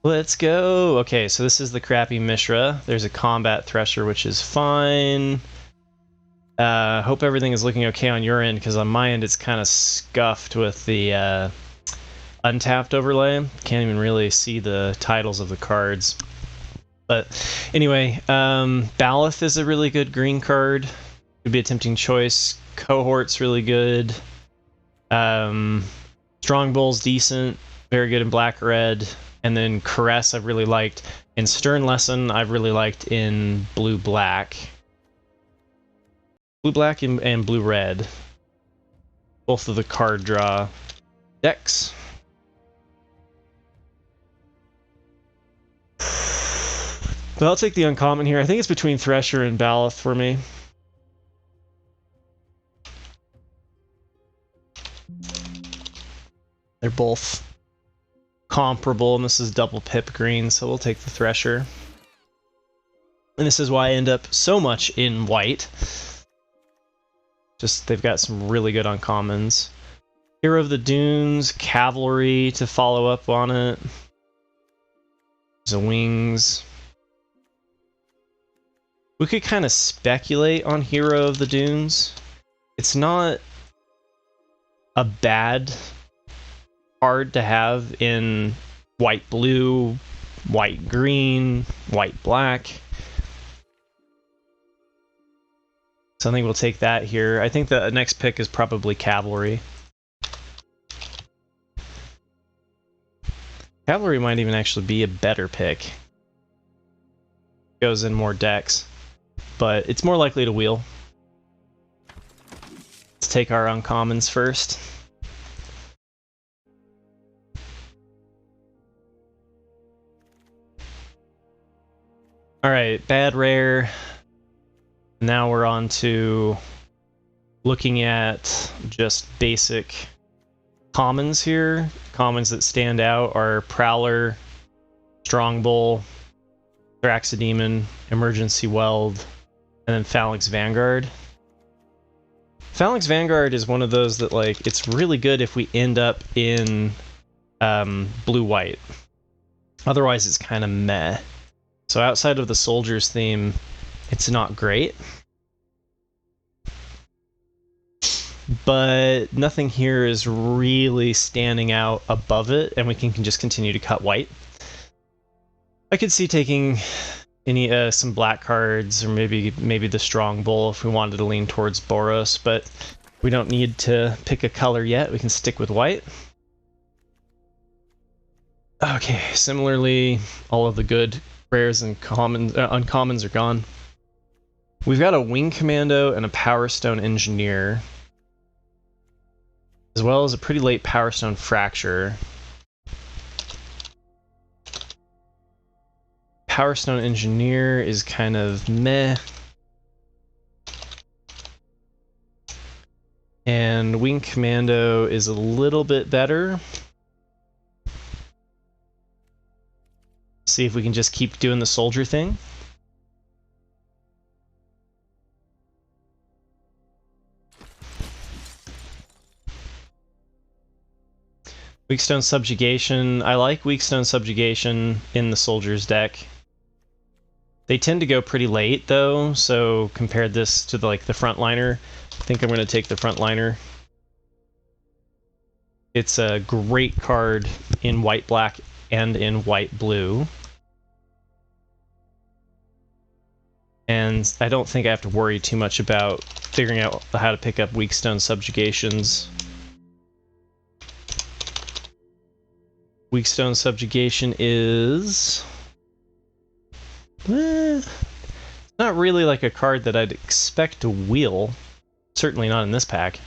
Let's go. Okay, so this is the crappy Mishra. There's a combat thresher, which is fine. Hope everything is looking okay on your end, because on my end it's kind of scuffed with the untapped overlay. Can't even really see the titles of the cards. But anyway, Baloth is a really good green card. Could be a tempting choice. Cohort's really good. Strong Bull's decent. Very good in black-red. And then Caress I've really liked. And Stern Lesson I've really liked in blue-black. Blue-black and blue-red. Both of the card draw decks. But I'll take the uncommon here. I think it's between Thresher and Baloth for me. They're both comparable, and this is double pip green, so we'll take the Thresher. And this is why I end up so much in white. Just, they've got some really good uncommons. Hero of the Dunes, Cavalry to follow up on it. There's a Wings. We could kind of speculate on Hero of the Dunes. It's not a bad card to have in white-blue, white-green, white-black. So I think we'll take that here. I think the next pick is probably Cavalry. Cavalry might even actually be a better pick. Goes in more decks, but it's more likely to wheel. Let's take our uncommons first. Alright, bad rare. Now we're on to looking at just basic commons here. Commons that stand out are Prowler, Strong Bull, Thraxodemon, Emergency Weld, and then Phalanx Vanguard. Phalanx Vanguard is one of those that, like, it's really good if we end up in blue-white. Otherwise, it's kind of meh. So outside of the Soldiers theme, it's not great. But nothing here is really standing out above it, and we can just continue to cut white. I could see taking any some black cards, or maybe the Strong Bull if we wanted to lean towards Boros, but we don't need to pick a color yet. We can stick with white. Okay, similarly, all of the good rares and uncommons are gone. We've got a Wing Commando and a Power Stone Engineer, as well as a pretty late Power Stone Fracture. Power Stone Engineer is kind of meh. And Wing Commando is a little bit better. See if we can just keep doing the soldier thing. Weakstone Subjugation. I like Weakstone Subjugation in the soldiers deck. They tend to go pretty late though, so compared this to the frontliner, I think I'm going to take the frontliner. It's a great card in white-black and in white-blue. And I don't think I have to worry too much about figuring out how to pick up Weakstone Subjugations. Weakstone Subjugation is... not really like a card that I'd expect to wheel. Certainly not in this pack.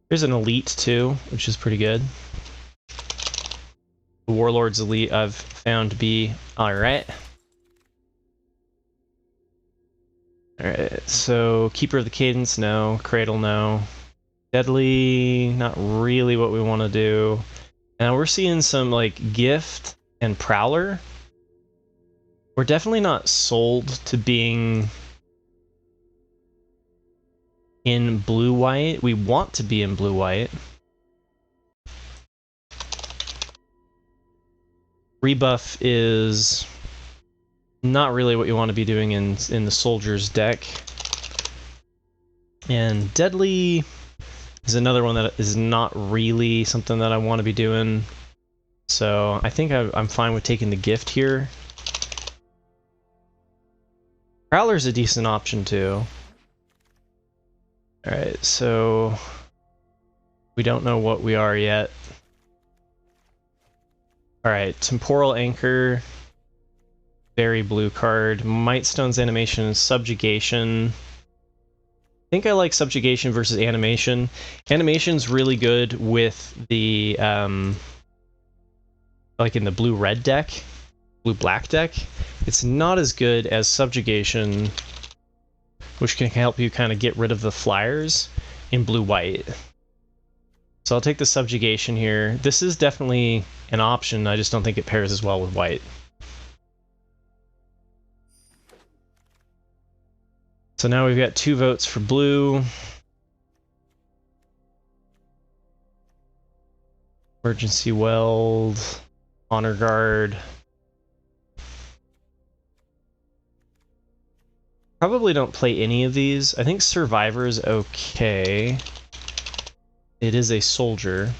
There's an Elite too, which is pretty good. The Warlord's Elite I've found to be alright. Alright, so Keeper of the Cadence, no. Cradle, no. Deadly, not really what we want to do. Now we're seeing some Gift and Prowler. We're definitely not sold to being in blue-white. We want to be in blue-white. Rebuff is not really what you want to be doing in the soldier's deck. And Deadly is another one that is not really something that I want to be doing. So I think I'm fine with taking the gift here. Prowler's a decent option too. Alright, so we don't know what we are yet. Alright, Temporal Anchor, very blue card. Mightstone's animation and Subjugation. I think I like Subjugation versus Animation. Animation's really good with the, like in the blue-red deck, blue-black deck. It's not as good as Subjugation, which can help you kind of get rid of the flyers in blue-white. So I'll take the Subjugation here. This is definitely an option, I just don't think it pairs as well with white. So now we've got 2 votes for blue. Emergency Weld, Honor Guard. Probably don't play any of these. I think Survivor is okay. It is a soldier.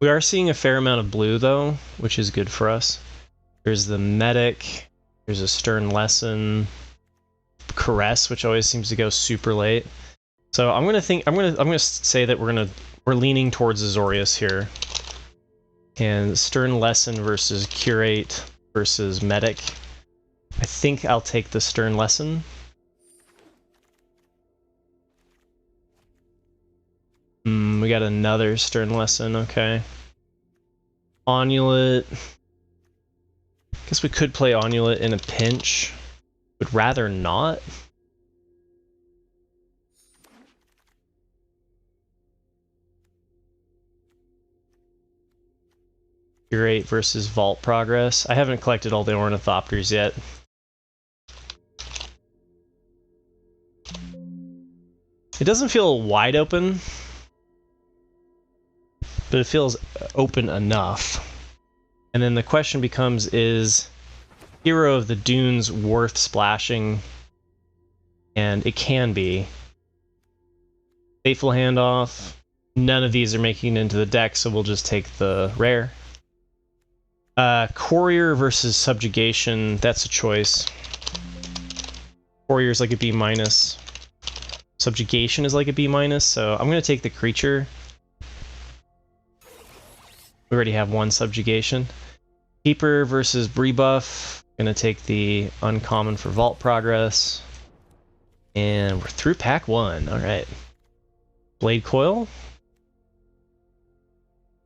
We are seeing a fair amount of blue though, which is good for us. There's the Medic, there's a Stern Lesson, Caress, which always seems to go super late. So I'm gonna say that we're leaning towards Azorius here. And Stern Lesson versus Curate versus Medic. I think I'll take the Stern Lesson. We got another Stern Lesson, okay. Onulet. Guess we could play Onulet in a pinch. Would rather not. Curate versus Vault Progress. I haven't collected all the Ornithopters yet. It doesn't feel wide open, but it feels open enough. And then the question becomes, is Hero of the Dunes worth splashing? And it can be. Fateful Handoff. None of these are making it into the deck, so we'll just take the rare. Courier versus Subjugation, that's a choice. Courier's like a B-. Subjugation is like a B-, so I'm going to take the creature. We already have 1 Subjugation. Keeper versus Rebuff. Gonna take the uncommon for Vault Progress. And we're through pack 1. Alright. Bladecoil.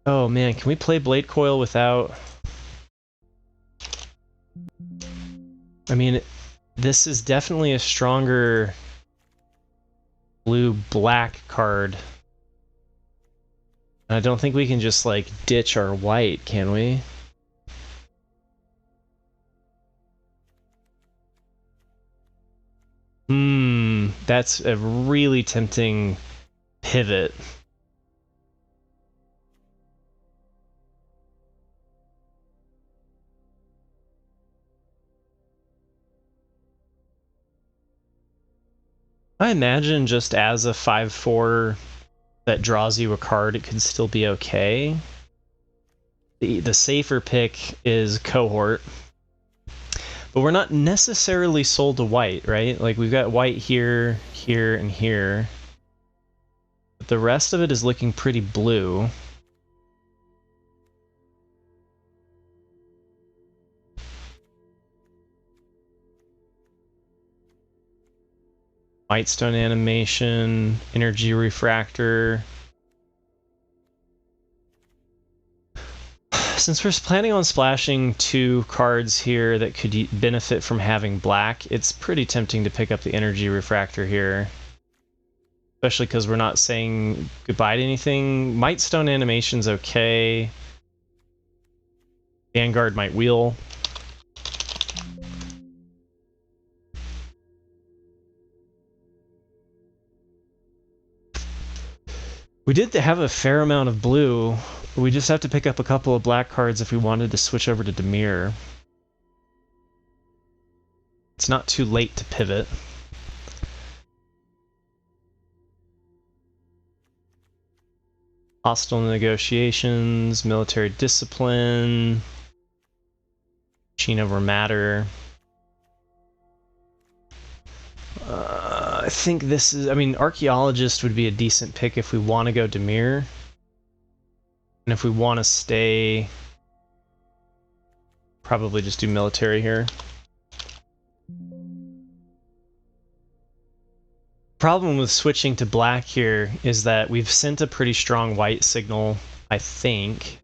Oh man, can we play Bladecoil without... I mean, this is definitely a stronger blue-black card. I don't think we can just, like, ditch our white, can we? That's a really tempting pivot. I imagine just as a 5/4 that draws you a card, it could still be okay. The safer pick is Cohort. But we're not necessarily sold to white, right? Like, we've got white here, here, and here. But the rest of it is looking pretty blue. Mightstone animation, energy refractor. Since we're planning on splashing 2 cards here that could benefit from having black, it's pretty tempting to pick up the energy refractor here. Especially because we're not saying goodbye to anything. Mightstone animation's okay. Vanguard might wheel. We did have a fair amount of blue. We just have to pick up a couple of black cards if we wanted to switch over to Dimir. It's not too late to pivot. Hostile negotiations, military discipline, machine over matter. I think this is, I mean, archaeologist would be a decent pick if we want to go Dimir. And if we want to stay, probably just do military here. Problem with switching to black here is that we've sent a pretty strong white signal, I think.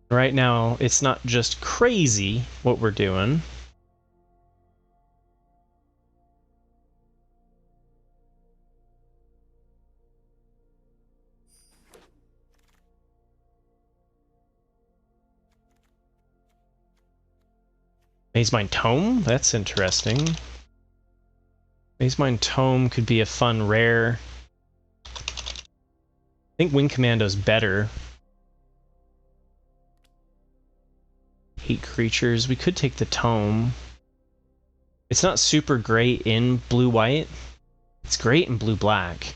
Right now, it's not just crazy what we're doing. Mazemind Tome? That's interesting. Mazemind Tome could be a fun rare. I think Wing Commando's better. Hate creatures. We could take the Tome. It's not super great in blue-white. It's great in blue-black.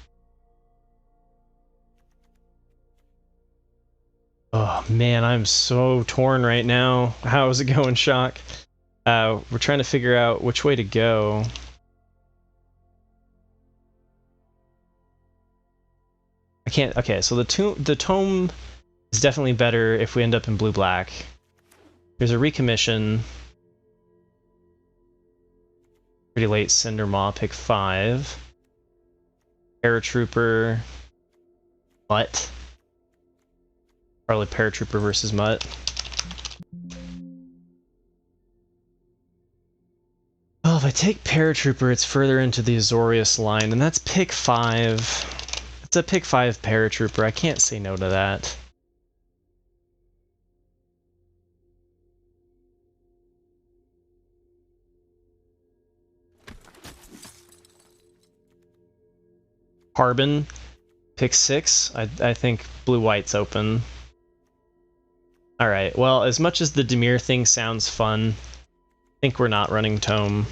Oh man, I'm so torn right now. How's it going, Shock? We're trying to figure out which way to go. I can't. Okay, so the tome is definitely better if we end up in blue-black. There's a recommission. Pretty late Cinder Maw, pick 5. Paratrooper. Mutt. Probably Paratrooper versus Mutt. Oh, if I take Paratrooper, it's further into the Azorius line, and that's pick 5. It's a pick 5 Paratrooper. I can't say no to that. Harbin, pick 6. I think blue-white's open. Alright, well, as much as the Dimir thing sounds fun, I think we're not running Tome.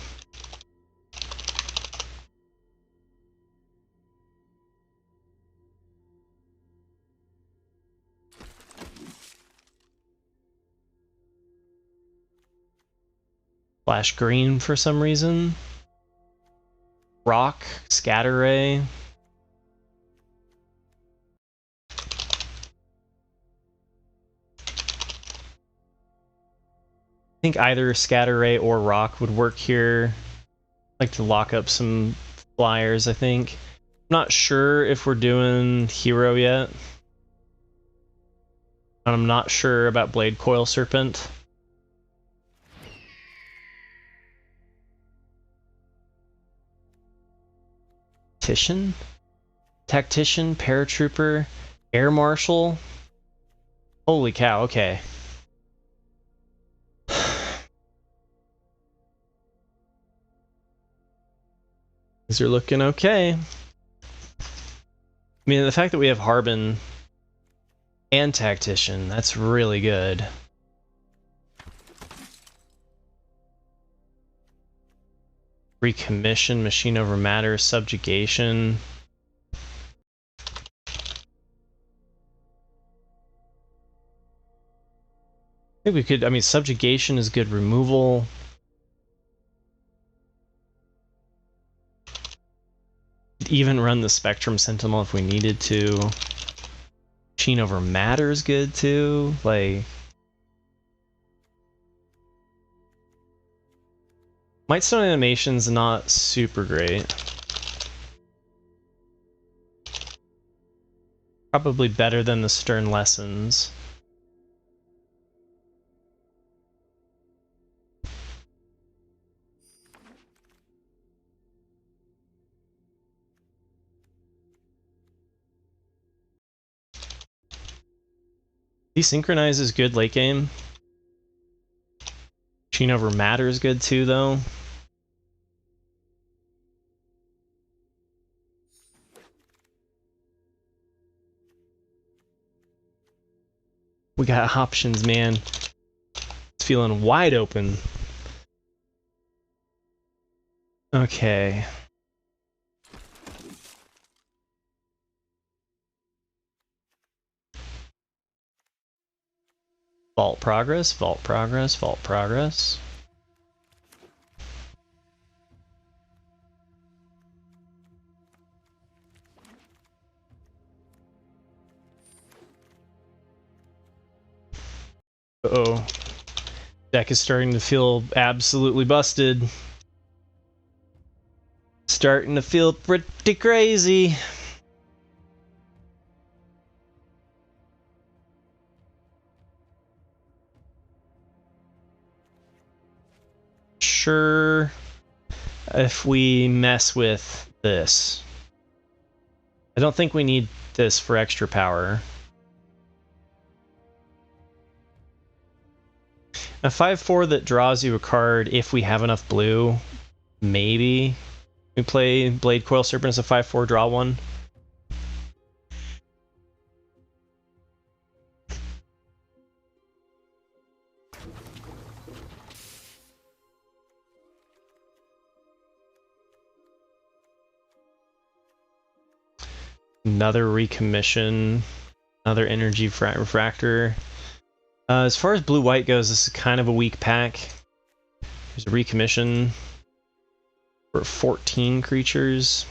Flash green for some reason. Rock, Scatter Ray. I think either Scatter Ray or Rock would work here. I'd like to lock up some flyers, I think. I'm not sure if we're doing Hero yet. And I'm not sure about bladecoil serpent. Tactician, Paratrooper, Air Marshal. Holy cow, okay. These are looking okay. I mean, the fact that we have Harbin and Tactician, that's really good. Recommission, Machine over Matter, Subjugation. I think we could, I mean, Subjugation is good removal. Even run the Spectrum Sentinel if we needed to. Machine over Matter is good too. Like, Mightstone animation's not super great. Probably better than the Stern Lessons. Desynchronize is good late game. Machine over Matter is good too, though. We got options, man. It's feeling wide open. Okay. Vault progress, vault progress, vault progress. Uh-oh. Deck is starting to feel absolutely busted. Starting to feel pretty crazy. Sure, if we mess with this. I don't think we need this for extra power. A 5/4 that draws you a card if we have enough blue. Maybe. We play Bladecoil Serpent as a 5/4 draw one. Another recommission. Another energy refractor. As far as blue-white goes, this is kind of a weak pack. There's a recommission for 14 creatures.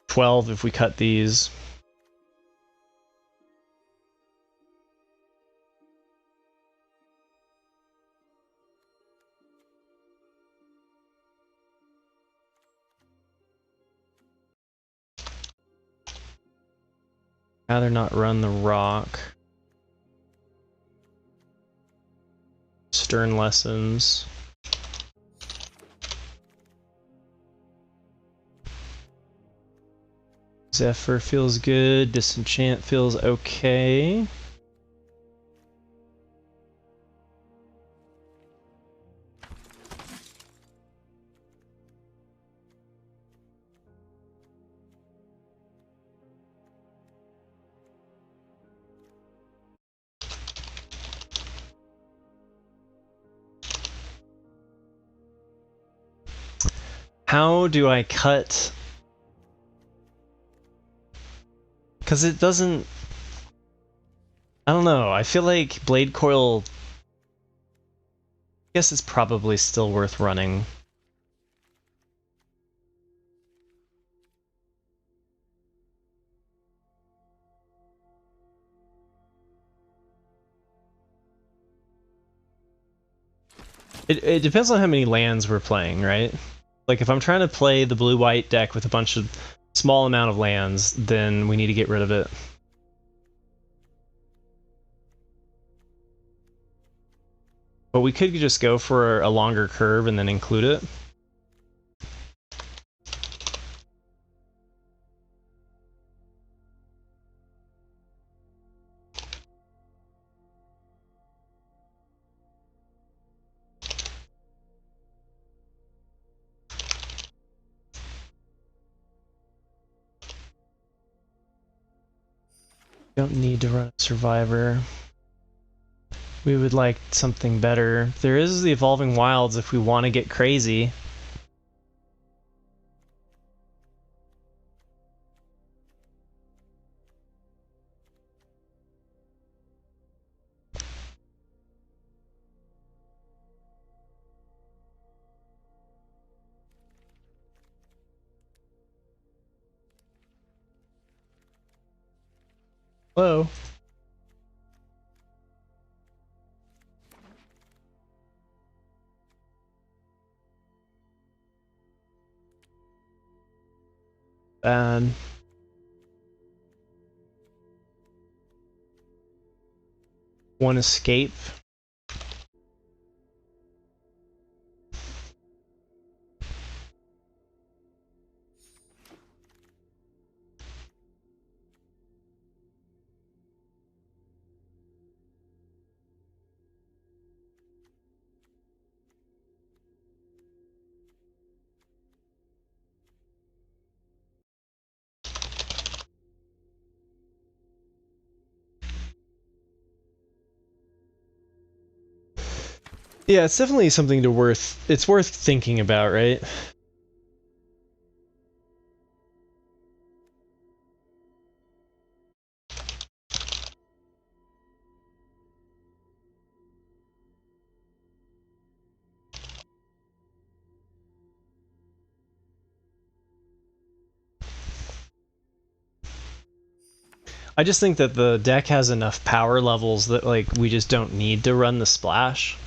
12 if we cut these. Rather not run the rock. Stern lessons. Zephyr feels good. Disenchant feels okay. How do I cut? Because it doesn't... I don't know. I feel like Bladecoil... I guess it's probably still worth running. It depends on how many lands we're playing, right? Like, if I'm trying to play the blue-white deck with a bunch of small amount of lands, then we need to get rid of it. But we could just go for a longer curve and then include it. Don't need to run a Survivor. We would like something better. There is the Evolving Wilds if we want to get crazy. Hello. Bad. One escape. Yeah, it's definitely something it's worth thinking about, right? I just think that the deck has enough power levels that like we just don't need to run the splash.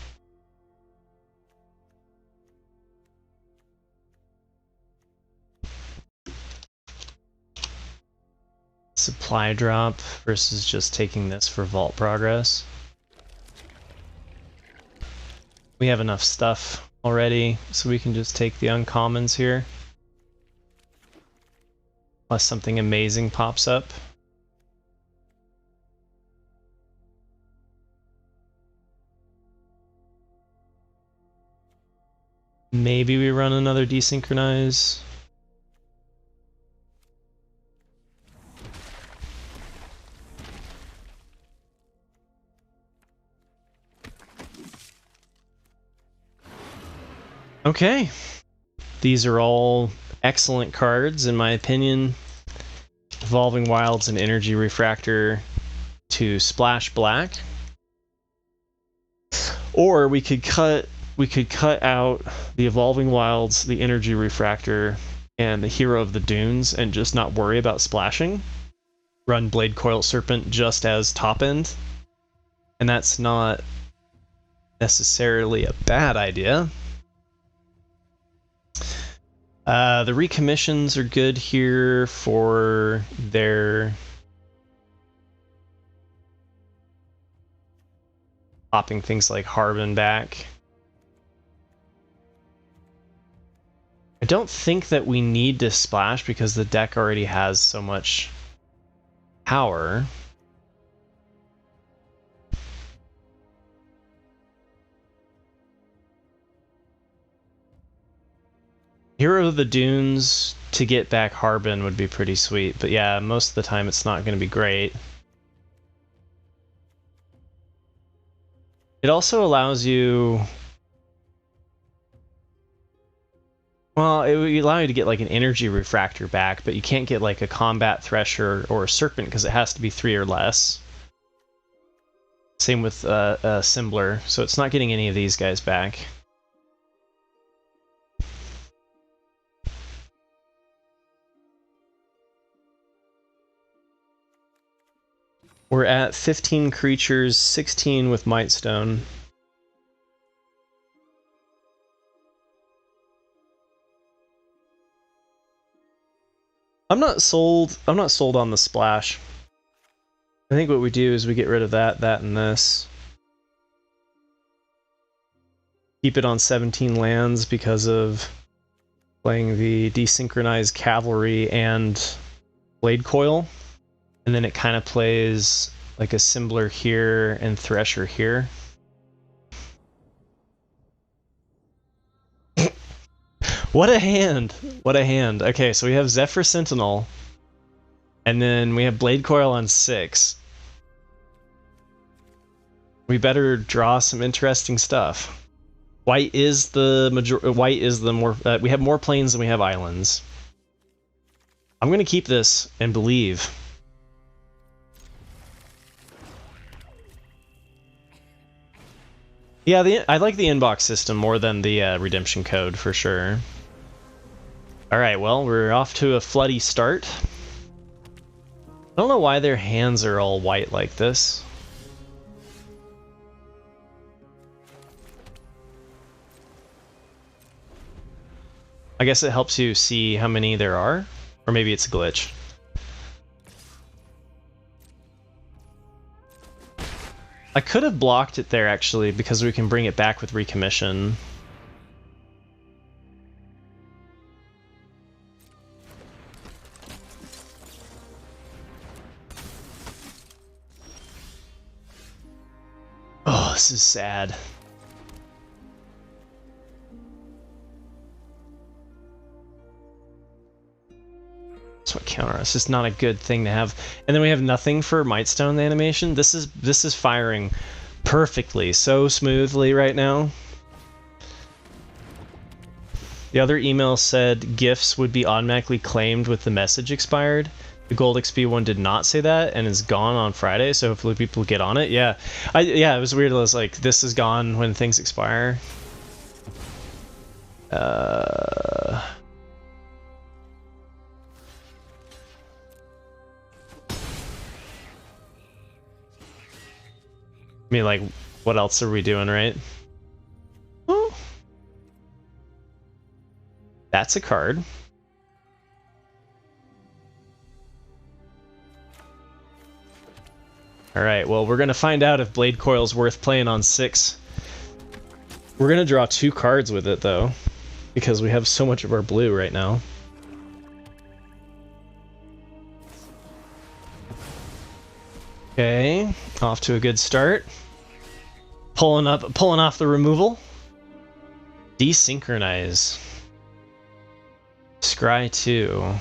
Supply drop versus just taking this for vault progress. We have enough stuff already, so we can just take the uncommons here. Unless something amazing pops up. Maybe we run another desynchronize. Okay. These are all excellent cards, in my opinion. Evolving Wilds and Energy Refractor to splash black. Or we could cut out the Evolving Wilds, the Energy Refractor, and the Hero of the Dunes and just not worry about splashing. Run Bladecoil Serpent just as top end. And that's not necessarily a bad idea. The recommissions are good here for their popping things like Harbin back. I don't think that we need to splash because the deck already has so much power. Hero of the Dunes to get back Harbin would be pretty sweet, but yeah, most of the time it's not going to be great. It also allows you... Well, it would allow you to get like an Energy Refractor back, but you can't get like a Combat Thresher or a Serpent because it has to be 3 or less. Same with Symbler, so it's not getting any of these guys back. We're at 15 creatures, 16 with Mightstone. I'm not sold on the splash. I think what we do is we get rid of that, and this. Keep it on 17 lands because of playing the desynchronized cavalry and bladecoil. And then it kind of plays like a Symbler here and Thresher here. What a hand! What a hand. Okay, so we have Zephyr Sentinel. And then we have Bladecoil on 6. We better draw some interesting stuff. White is the more... we have more plains than we have islands. I'm going to keep this and believe. Yeah, I like the inbox system more than the redemption code, for sure. Alright, well, we're off to a floody start. I don't know why their hands are all white like this. I guess it helps you see how many there are, or maybe it's a glitch. I could have blocked it there, actually, because we can bring it back with recommission. Oh, this is sad. That's what counter. It's just not a good thing to have. And then we have nothing for Mightstone animation. This is firing perfectly, so smoothly right now. The other email said gifts would be automatically claimed with the message expired. The Gold XP one did not say that and is gone on Friday, so hopefully people get on it. Yeah, it was weird. I was like, this is gone when things expire. I mean, like, what else are we doing, right? Oh, that's a card. Alright, well, we're gonna find out if Bladecoil's worth playing on 6. We're gonna draw 2 cards with it, though, because we have so much of our blue right now. Okay, off to a good start. Pulling off the removal. Desynchronize. Scry 2.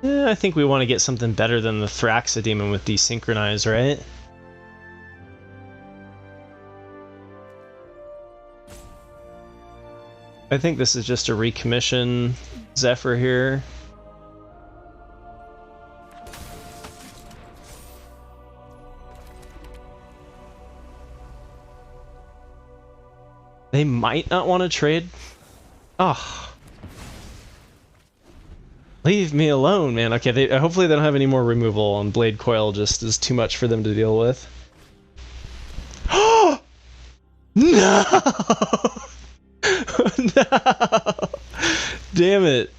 I think we want to get something better than the Thraxodemon with Desynchronize, right? I think this is just a recommission Zephyr here. They might not want to trade. Oh. Leave me alone, man. Okay, hopefully they don't have any more removal, and Bladecoil just is too much for them to deal with. Oh! No! No! Damn it.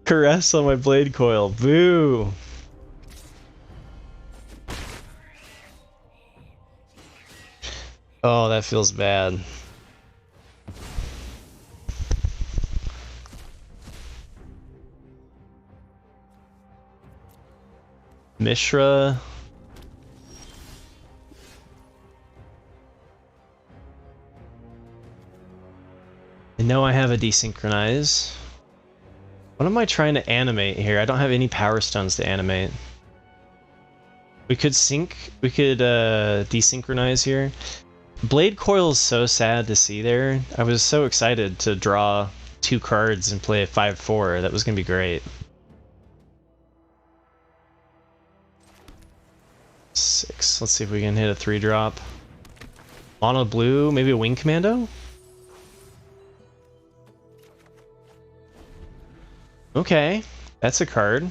Caress on my Bladecoil. Boo! Oh, that feels bad. Mishra. I know I have a Desynchronize. What am I trying to animate here? I don't have any Power Stones to animate. We could Desynchronize here. Bladecoil is so sad to see there. I was so excited to draw 2 cards and play a 5/4. That was going to be great. 6. Let's see if we can hit a 3-drop. Mono blue, maybe a Wing Commando? Okay, that's a card.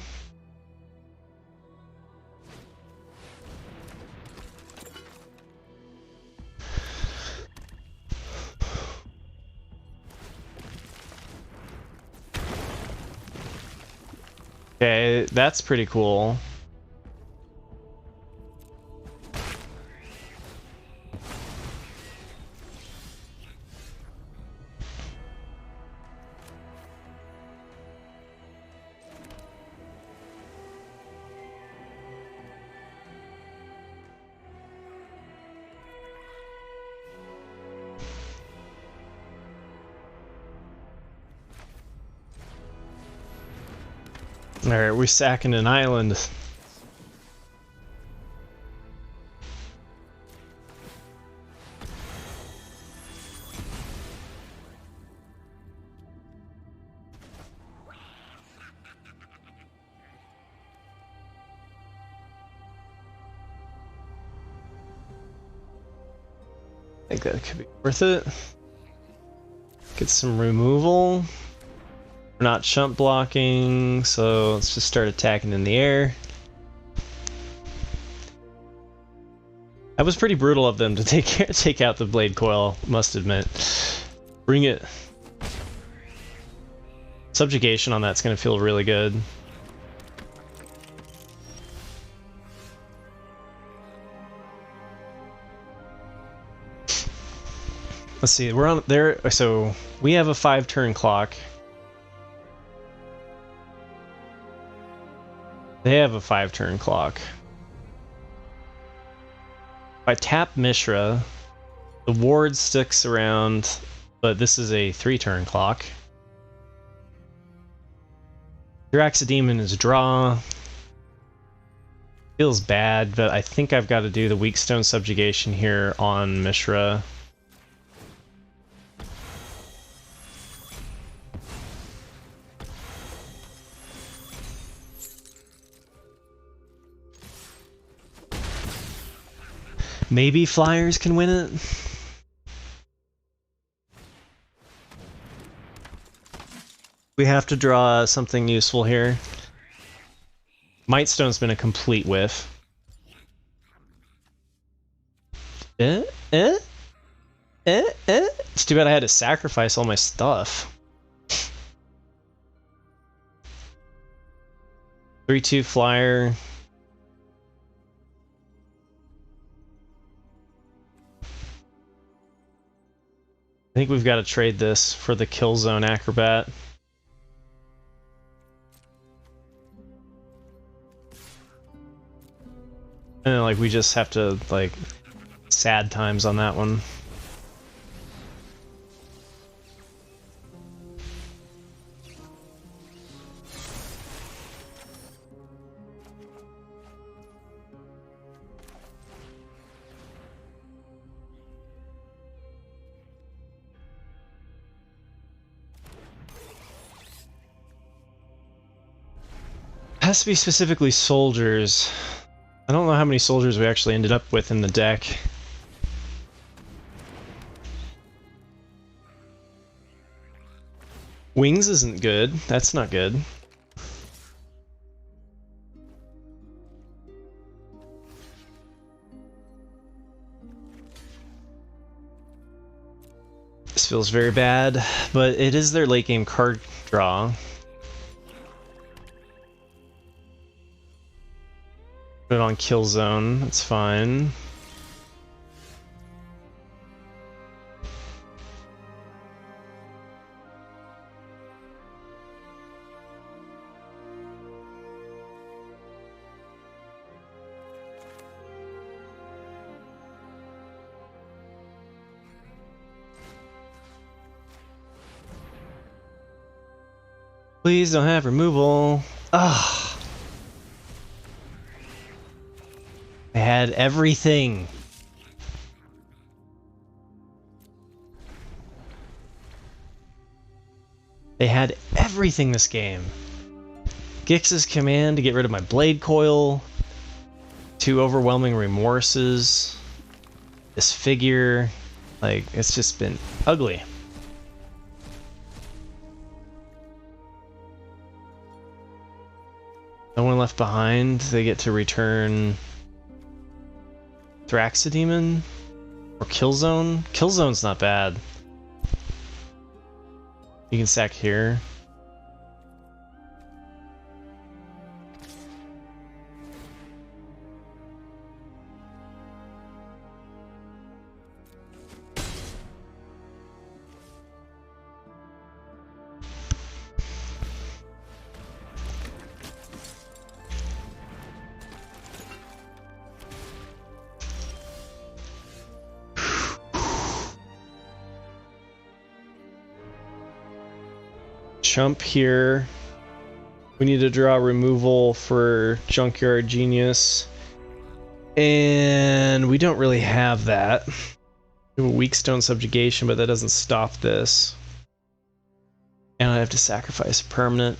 Okay, that's pretty cool. Alright, we're sacking an island. I think that could be worth it. Get some removal. We're not chump blocking, so let's just start attacking in the air. That was pretty brutal of them to take out the Bladecoil, must admit. Bring it. Subjugation on that's gonna feel really good. Let's see, we're on there, so we have a 5-turn clock. They have a 5-turn clock. If I tap Mishra, the ward sticks around but this is a 3-turn clock. Demon is draw. Feels bad, but I think I've got to do the Weak Stone Subjugation here on Mishra. Maybe Flyers can win it? We have to draw something useful here. Mightstone's been a complete whiff. It's too bad I had to sacrifice all my stuff. 3/2 flyer. I think we've got to trade this for the Killzone Acrobat. And then, like, we just have to, like, sad times on that one. Has to be specifically soldiers. I don't know how many soldiers we actually ended up with in the deck. Wings isn't good. That's not good. This feels very bad, but it is their late game card draw. Put it on Killzone, that's fine. Please don't have removal. Ugh. I had everything. They had everything this game. Gix's command to get rid of my bladecoil. 2 overwhelming remorses. This figure. Like, it's just been ugly. No one left behind. They get to return Thraxidemon or Killzone. Killzone's not bad. You can sack here. Chump here. We need to draw removal for Junkyard Genius. And we don't really have that. We have a Weak Stone Subjugation, but that doesn't stop this. And I have to sacrifice a permanent.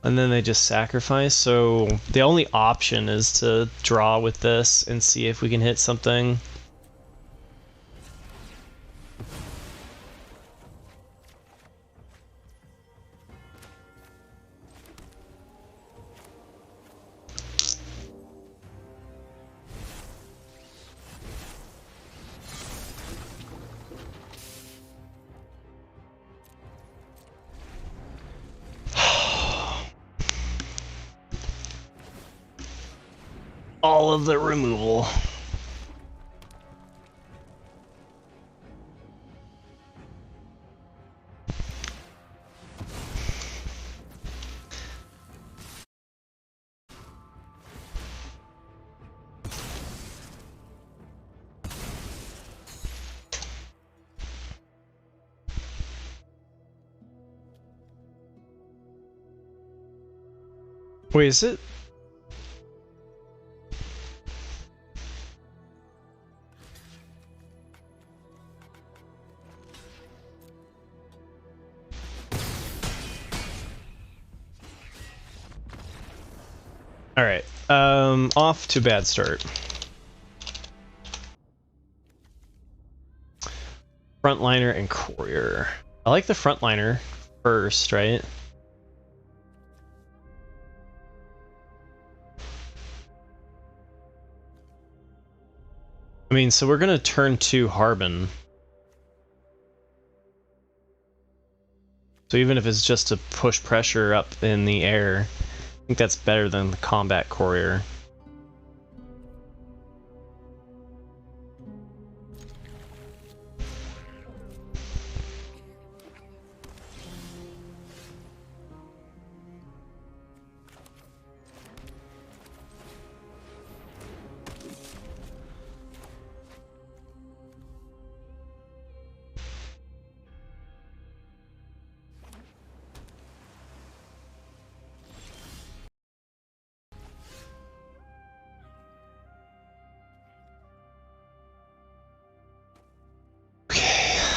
And then they just sacrifice, so the only option is to draw with this and see if we can hit something. All of the removal. Wait, is it? All right. Off to bad start. Frontliner and courier. I like the frontliner first, right? I mean, so we're gonna turn 2 Harbin. So even if it's just to push pressure up in the air, I think that's better than the combat courier.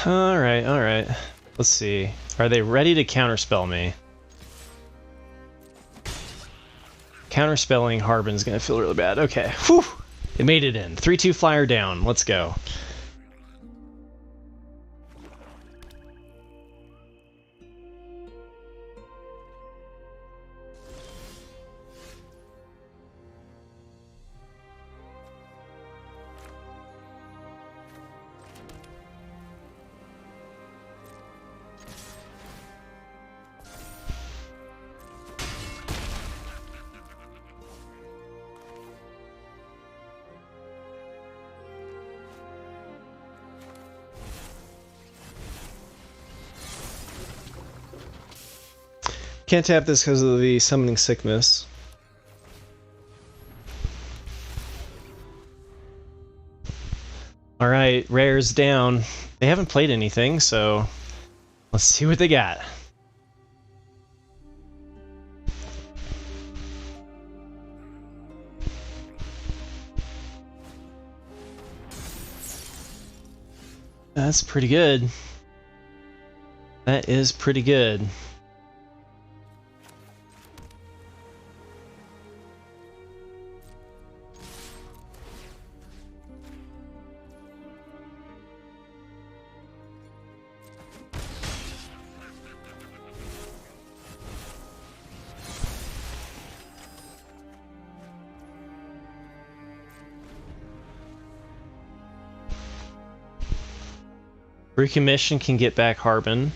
Alright, alright. Let's see. Are they ready to counterspell me? Counterspelling Harbin's gonna feel really bad. Okay. Whew! It made it in. 3-2 flyer down. Let's go. Can't tap this because of the summoning sickness. Alright, rare's down. They haven't played anything, so let's see what they got. That's pretty good. That is pretty good. Recommission can get back Harbin.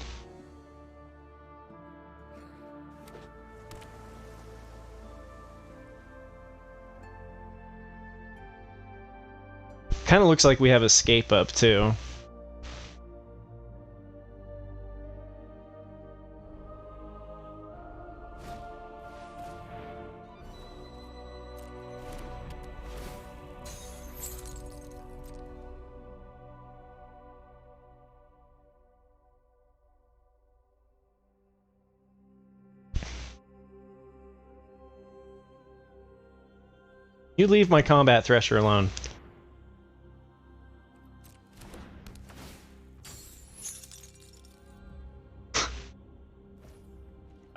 Kind of looks like we have escape up too. You leave my combat thresher alone.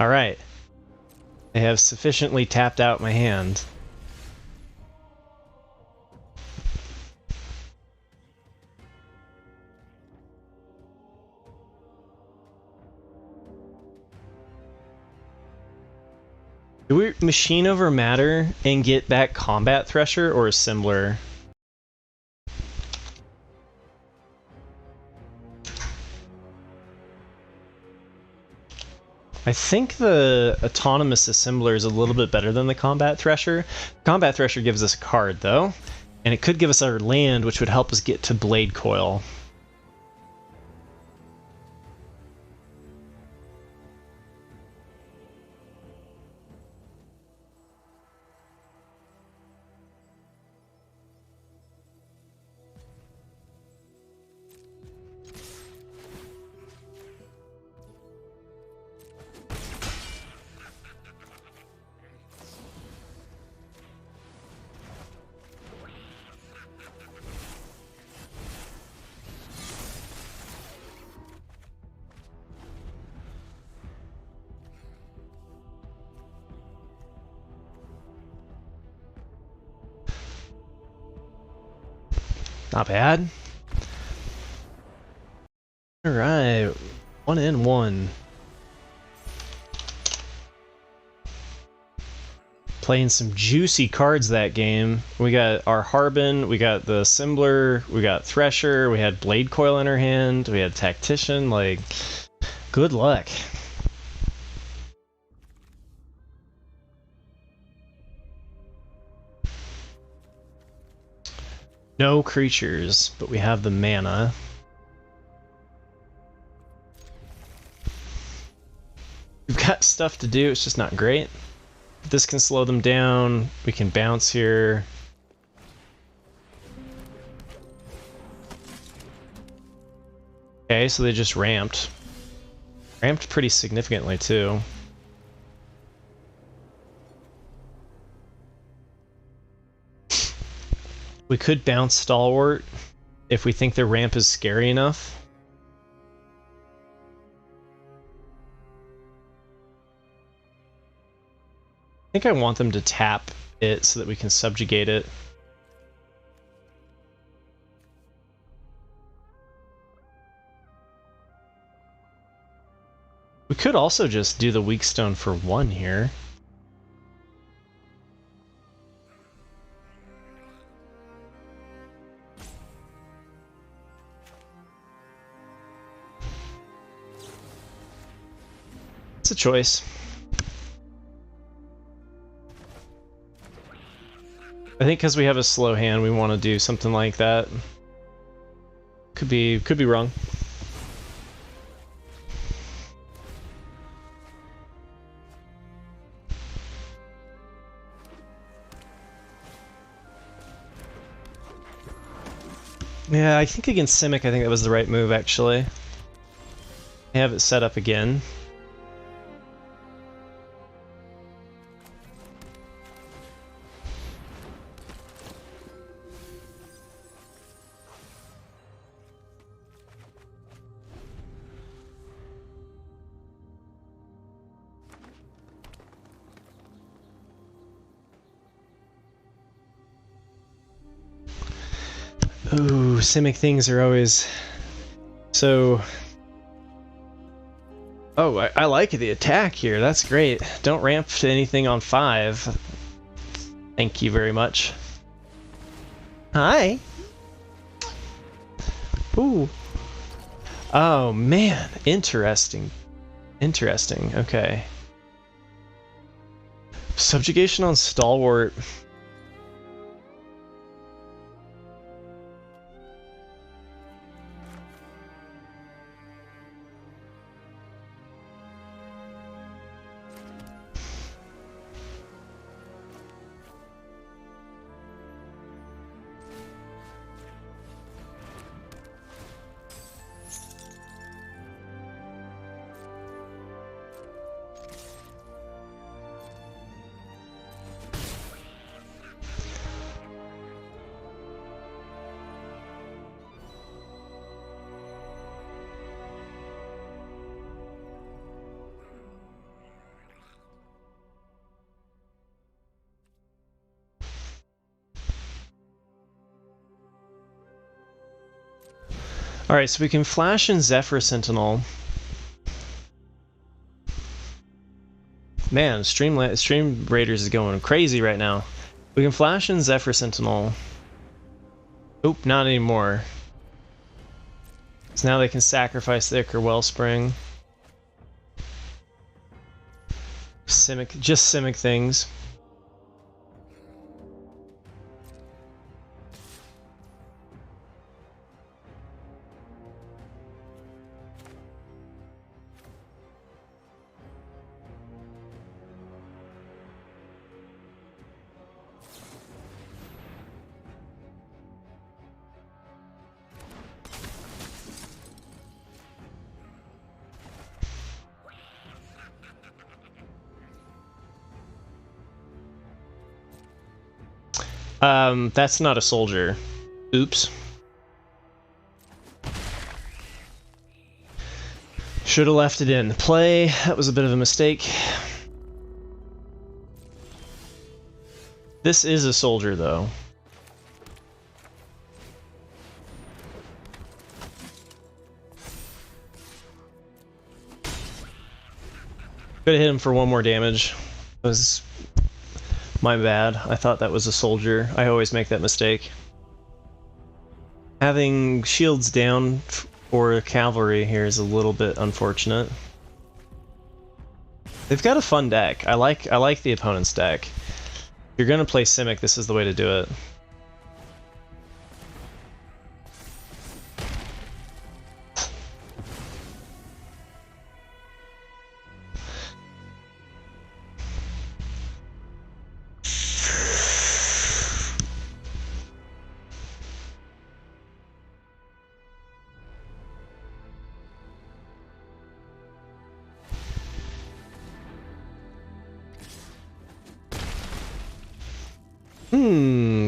Alright. I have sufficiently tapped out my hand. Do we machine over matter and get back combat thresher or similar? I think the autonomous assembler is a little bit better than the combat thresher. Combat thresher gives us a card though, and it could give us our land, which would help us get to bladecoil. Not bad. Alright, 1-1. Playing some juicy cards that game. We got our Harbin, we got the Symbler, we got Thresher, we had Bladecoil in our hand, we had Tactician, like, good luck. No creatures, but we have the mana. We've got stuff to do, it's just not great. This can slow them down. We can bounce here. Okay, so they just ramped. Ramped pretty significantly, too. We could bounce Stalwart if we think their ramp is scary enough. I think I want them to tap it so that we can subjugate it. We could also just do the weak stone for 1 here. It's a choice. I think because we have a slow hand, we want to do something like that. Could be wrong. Yeah, I think against Simic, I think that was the right move, actually. I have it set up again. Ooh, Simic things are always so... Oh, I like the attack here. That's great. Don't ramp to anything on 5. Thank you very much. Hi. Ooh. Oh, man. Interesting. Interesting. Okay. Subjugation on Stalwart. Alright, so we can flash in Zephyr Sentinel. Man, Stream Raiders is going crazy right now. We can flash in Zephyr Sentinel. Oop, not anymore. So now they can sacrifice the Ichor Wellspring. Simic, just Simic things. That's not a soldier. Oops. Should have left it in play. That was a bit of a mistake. This is a soldier, though. Could have hit him for 1 more damage. It was my bad. I thought that was a soldier. I always make that mistake. Having shields down for cavalry here is a little bit unfortunate. They've got a fun deck. I like the opponent's deck. If you're gonna play Simic, this is the way to do it.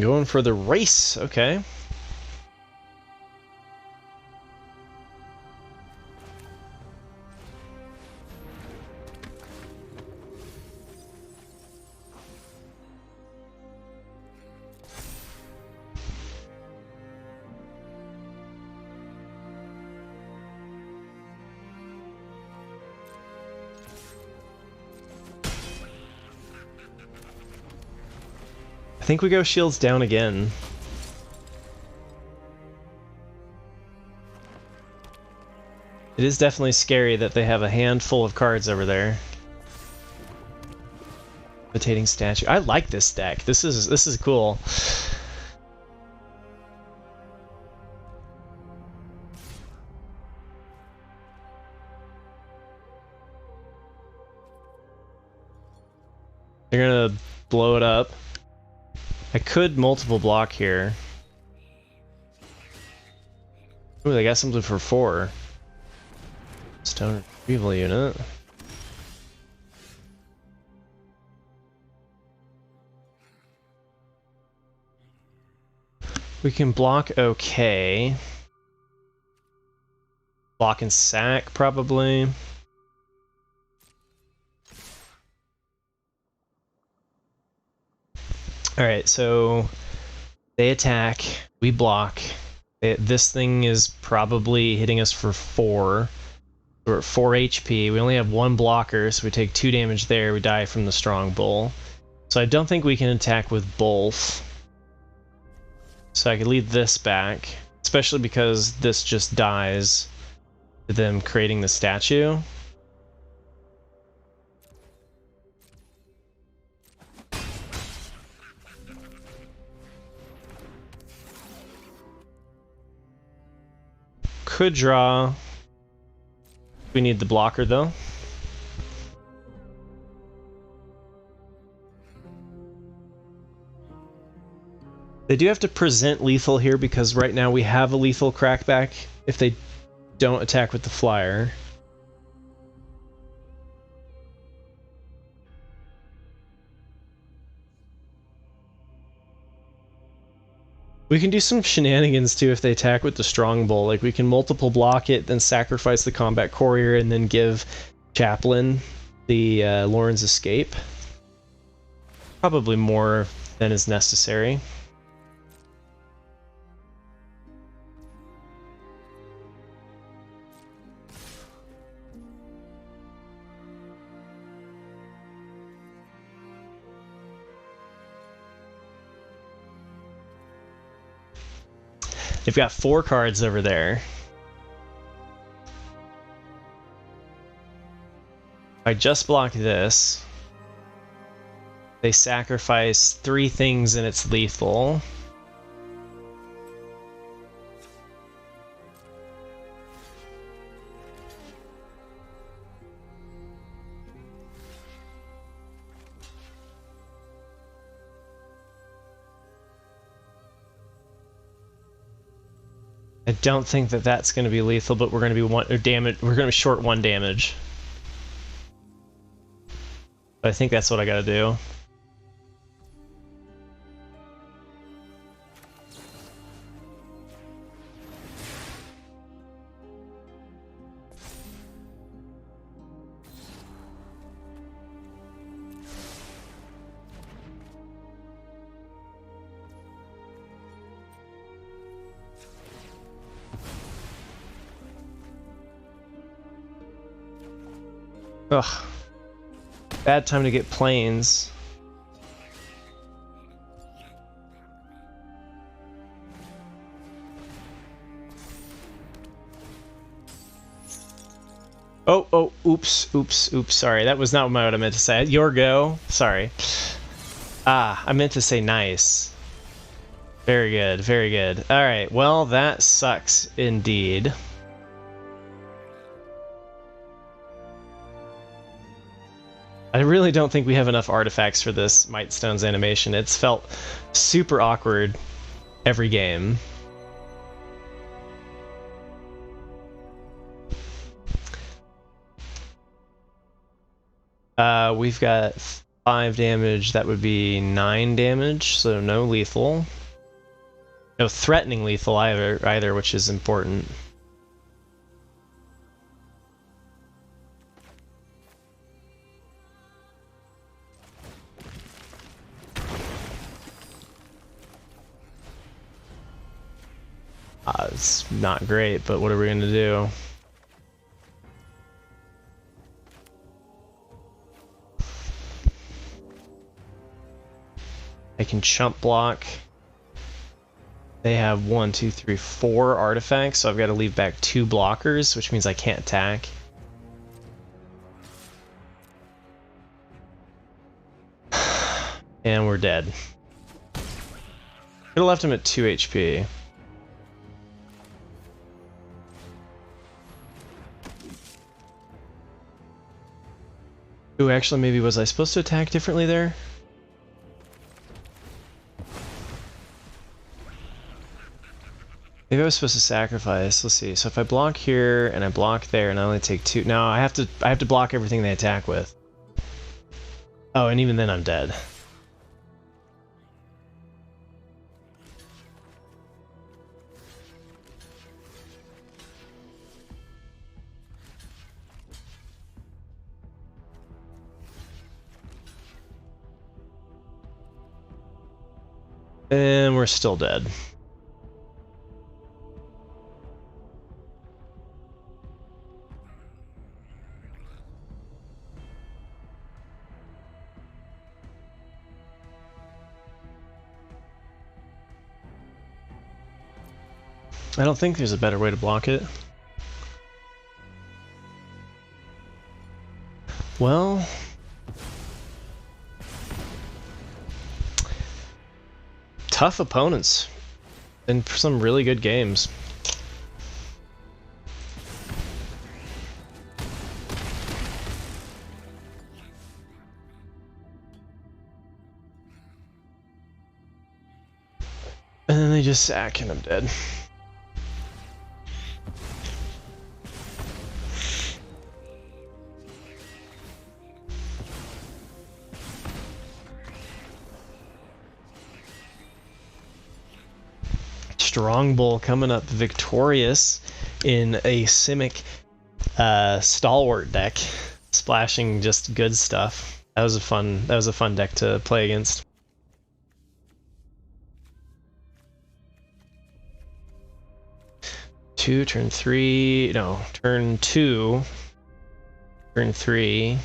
Going for the race, okay. I think we go shields down again. It is definitely scary that they have a handful of cards over there. Levitating statue. I like this deck. This is cool. They're gonna blow it up. I could multiple block here. Ooh, they got something for 4. Stone retrieval unit. We can block okay. Block and sack, probably. Alright, so they attack, we block. This thing is probably hitting us for 4. We're at 4 HP. We only have 1 blocker, so we take 2 damage there. We die from the strong bull. So I don't think we can attack with both. So I could leave this back, especially because this just dies to them creating the statue. Could draw. We need the blocker though. They do have to present lethal here because right now we have a lethal crackback if they don't attack with the flyer. We can do some shenanigans too if they attack with the strong bull. Like we can multiple block it, then sacrifice the combat courier, and then give Chaplain the Lauren's escape. Probably more than is necessary. They've got 4 cards over there. I just block this. They sacrifice 3 things and it's lethal. I don't think that that's going to be lethal, but we're going to be we're going to short 1 damage. But I think that's what I got to do. Ugh. Bad time to get planes. Oh, oops, sorry. That was not what I meant to say. Your go. Sorry. Ah, I meant to say nice. Very good, very good. Alright, well, that sucks indeed. I really don't think we have enough artifacts for this Mightstone's animation. It's felt super awkward every game. We've got 5 damage, that would be 9 damage, so no lethal. No threatening lethal either, which is important. It's not great, but what are we going to do? I can chump block. They have 1, 2, 3, 4 artifacts, so I've got to leave back 2 blockers, which means I can't attack. And we're dead. Could have left him at 2 HP. Ooh, actually, maybe was I supposed to attack differently there? Maybe I was supposed to sacrifice. Let's see. So if I block here and I block there and I only take 2, no, I have to block everything they attack with. Oh, and even then I'm dead. And we're still dead. I don't think there's a better way to block it. Well... tough opponents. And some really good games. And then they just sack and I'm dead. Strongbull coming up victorious in a Simic stalwart deck, splashing just good stuff. That was a fun deck to play against. Turn 3, no, turn 2, turn 3.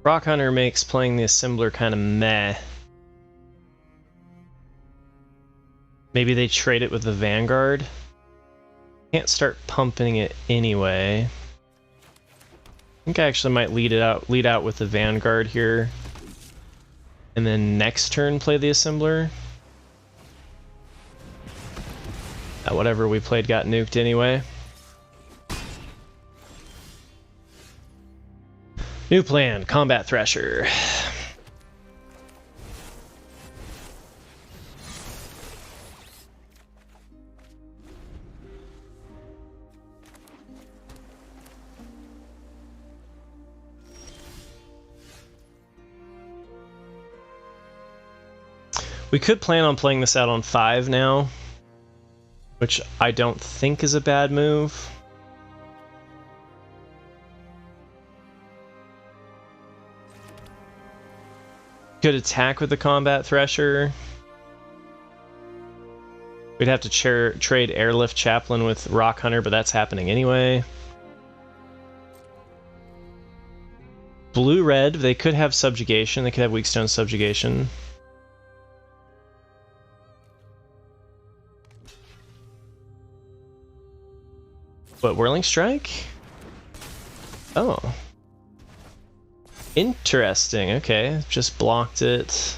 Rock Hunter makes playing the Assembler kind of meh. Maybe they trade it with the Vanguard. Can't start pumping it anyway. I think I actually might lead out with the Vanguard here. And then next turn play the Assembler. Whatever we played got nuked anyway. New plan, Combat Thresher. We could plan on playing this out on 5 now. which I don't think is a bad move. Could attack with the Combat Thresher. We'd have to trade Airlift Chaplain with Rock Hunter, but that's happening anyway. Blue-red, they could have Subjugation. They could have Weakstone Subjugation. What, Whirling Strike? Oh. Interesting, okay. Just blocked it.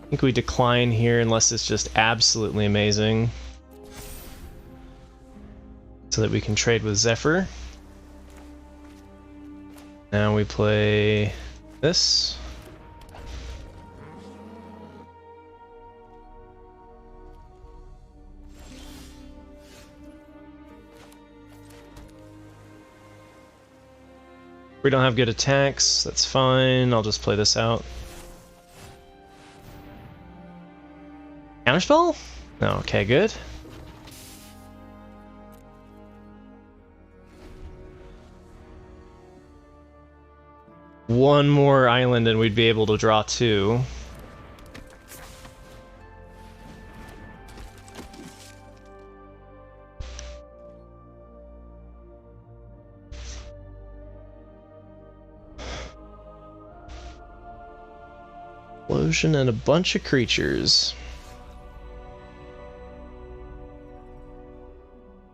I think we decline here unless it's just absolutely amazing. So that we can trade with Zephyr. Now we play this. We don't have good attacks, that's fine. I'll just play this out. Counterspell? No, okay, good. One more island and we'd be able to draw 2. Explosion and a bunch of creatures.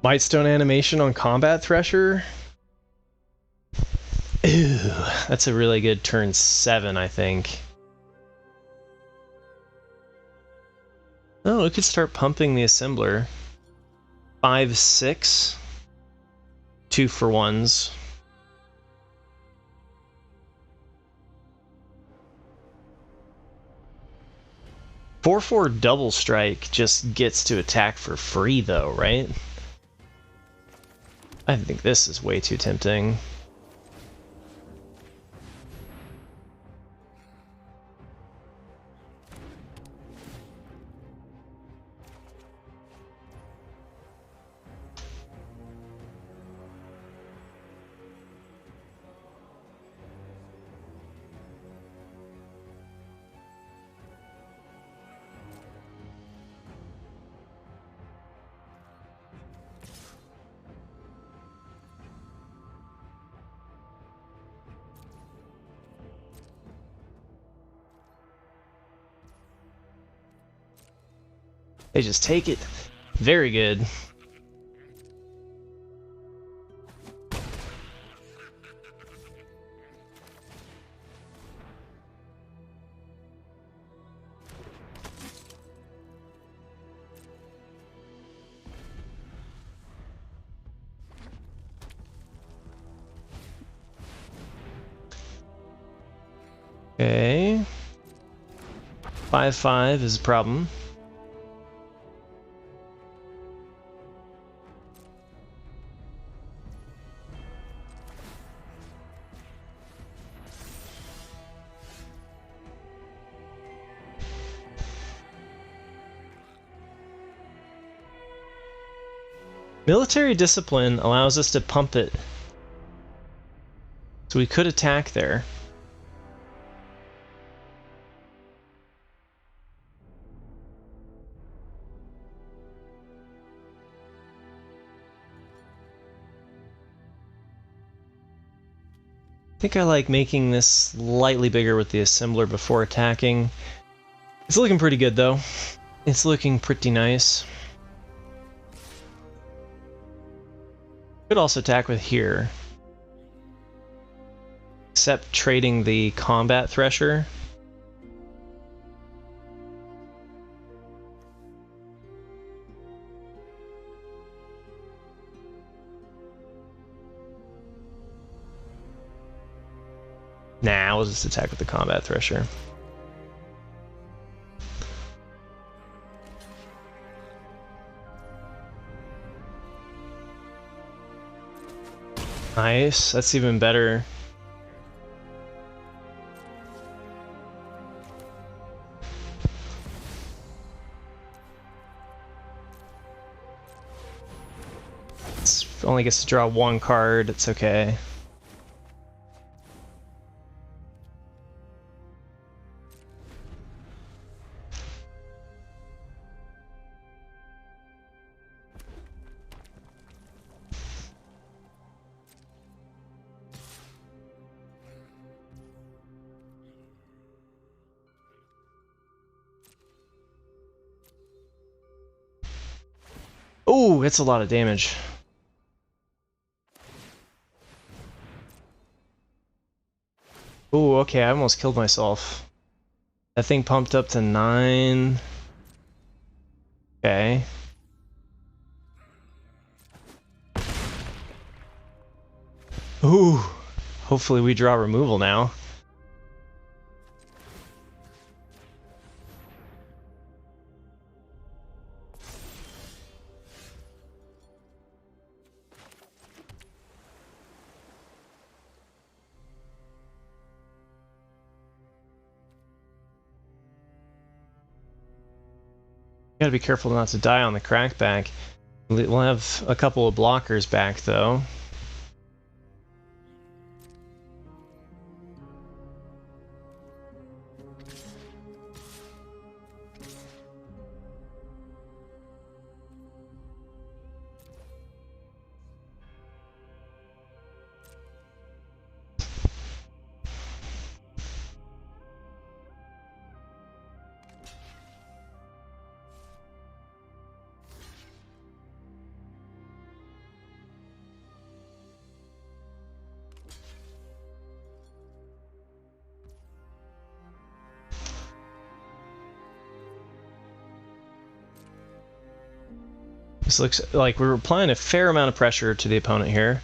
Mightstone animation on Combat Thresher? Ew, that's a really good turn 7, I think. Oh, we could start pumping the Assembler. 5/6. 2 for 1s. Four double strike just gets to attack for free though, right? I think this is way too tempting. They just take it. Very good. Okay. 5/5 is a problem. Military discipline allows us to pump it. So we could attack there. I think I like making this slightly bigger with the assembler before attacking. It's looking pretty good though. It's looking pretty nice. Could also attack with here. Except trading the Combat Thresher. Nah, we'll just attack with the Combat Thresher. Nice, that's even better. only gets to draw one card. It's okay. Oh, it's a lot of damage. Oh, okay, I almost killed myself. That thing pumped up to 9. Okay. Ooh, hopefully we draw removal now. Gotta be careful not to die on the crackback. We'll have a couple of blockers back though. This looks like we're applying a fair amount of pressure to the opponent here.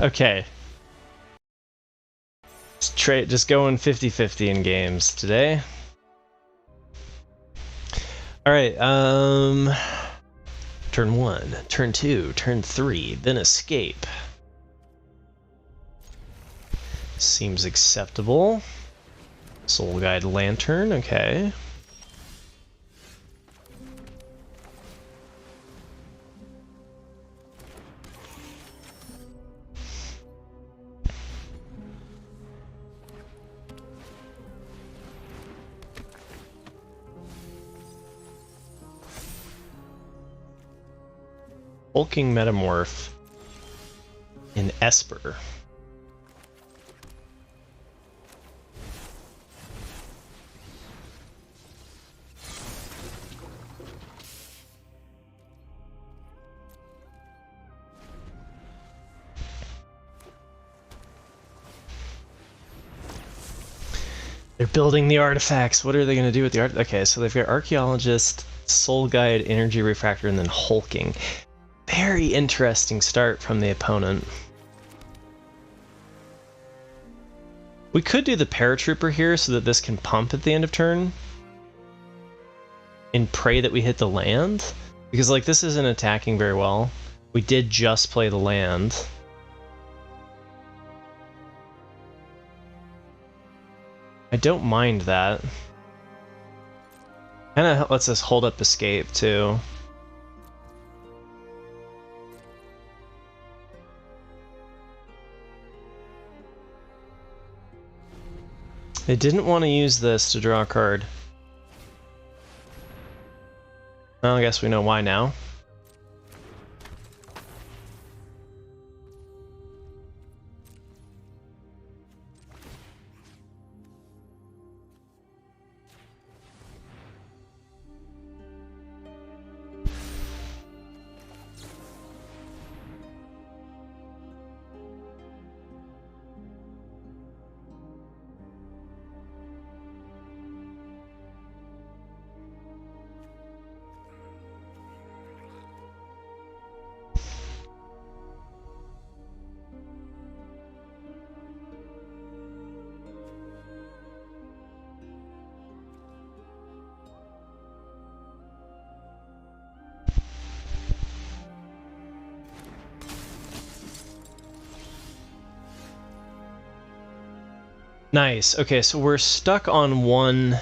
Okay. Just going 50-50 in games today. Alright, turn 1, turn 2, turn 3, then escape. Seems acceptable. Soul Guide Lantern, okay. Hulking Metamorph in Esper. They're building the artifacts. What are they going to do with the art? Okay, so they've got Archaeologist, Soul Guide, Energy Refractor, and then Hulking. Very interesting start from the opponent. We could do the Paratrooper here so that this can pump at the end of turn. And pray that we hit the land. Because, like, this isn't attacking very well. We did just play the land. I don't mind that. Kinda lets us hold up escape, too. They didn't want to use this to draw a card. Well, I guess we know why now. Nice. Okay, so we're stuck on one.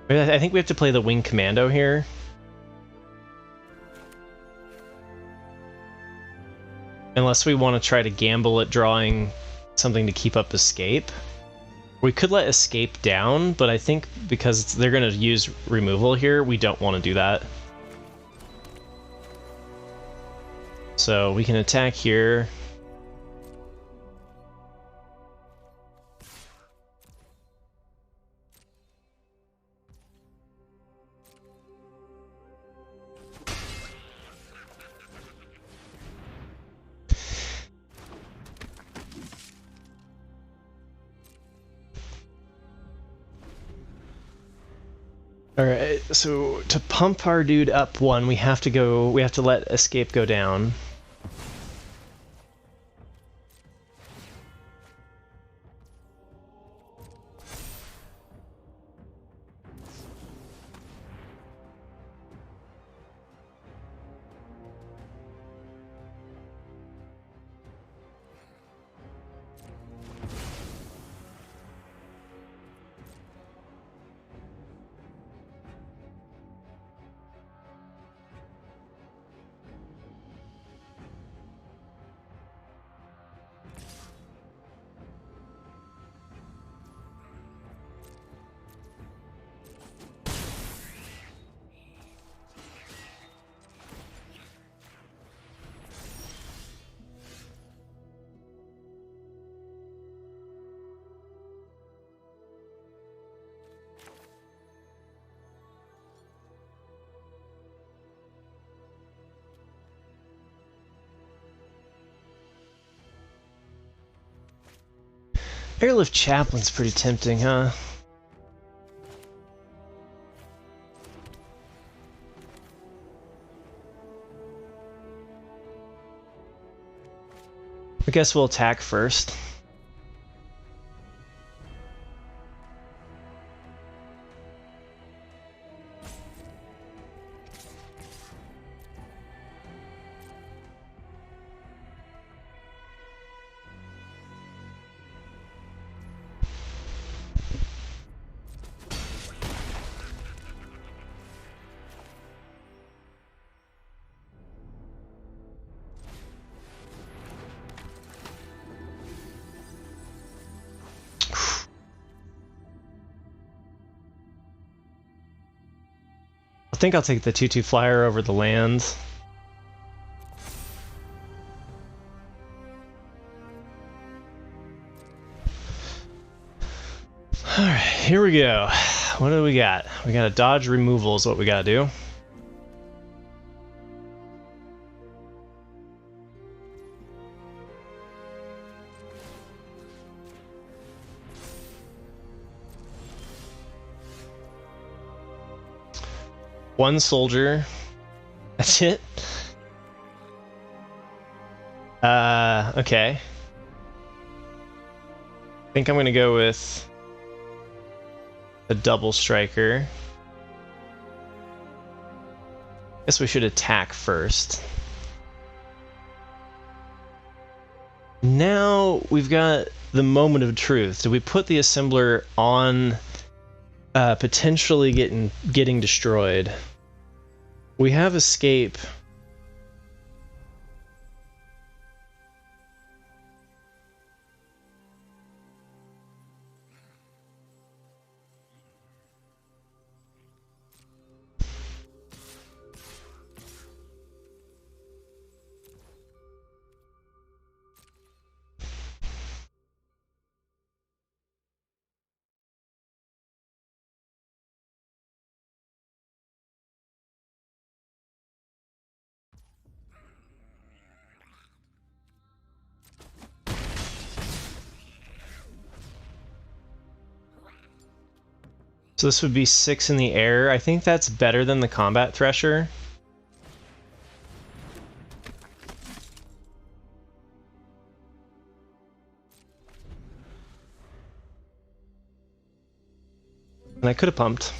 I think we have to play the Wing Commando here. Unless we want to try to gamble at drawing something to keep up escape. We could let escape down, but I think because they're going to use removal here, we don't want to do that. So we can attack here. Alright, so to pump our dude up one, we have to let escape go down. Airlift Chaplain's pretty tempting, huh? I guess we'll attack first. I think I'll take the 2/2 flyer over the land. Alright, here we go. What do we got? We gotta dodge removal is what we gotta do. One soldier. That's it? Okay. I think I'm gonna go with a double striker. Guess we should attack first. Now we've got the moment of truth. Do we put the assembler on potentially getting destroyed? We have escape. So this would be 6 in the air. I think that's better than the combat thresher. And I could have pumped.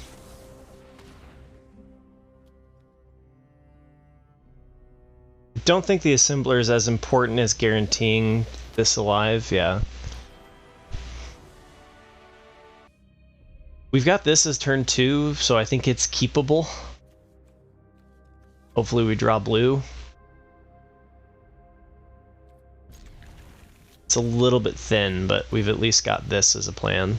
I don't think the assembler is as important as guaranteeing this alive, yeah. We've got this as turn 2, so I think it's keepable. Hopefully we draw blue. It's a little bit thin, but we've at least got this as a plan.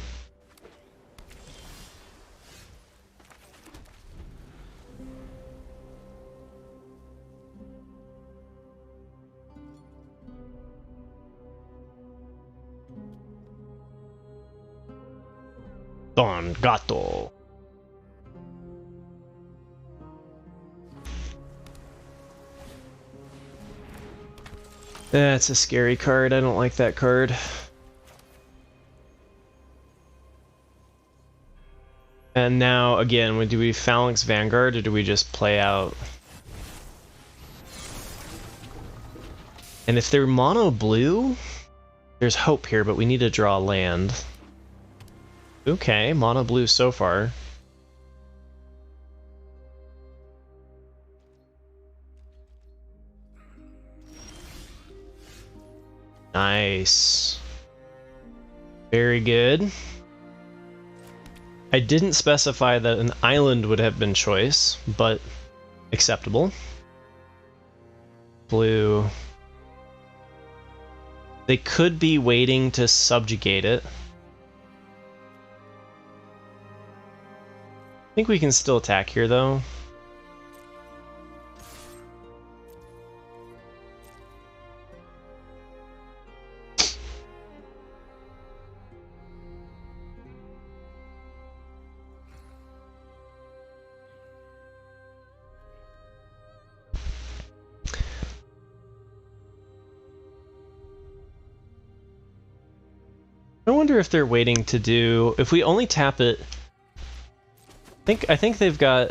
Don Gato. That's a scary card. I don't like that card. And now, again, do we Phalanx Vanguard or do we just play out? And if they're mono blue, there's hope here, but we need to draw land. Okay, mono blue so far. Nice. Very good. I didn't specify that an island would have been choice, but acceptable. Blue. They could be waiting to subjugate it. I think we can still attack here, though. I wonder if they're waiting to do... If we only tap it... I think they've got...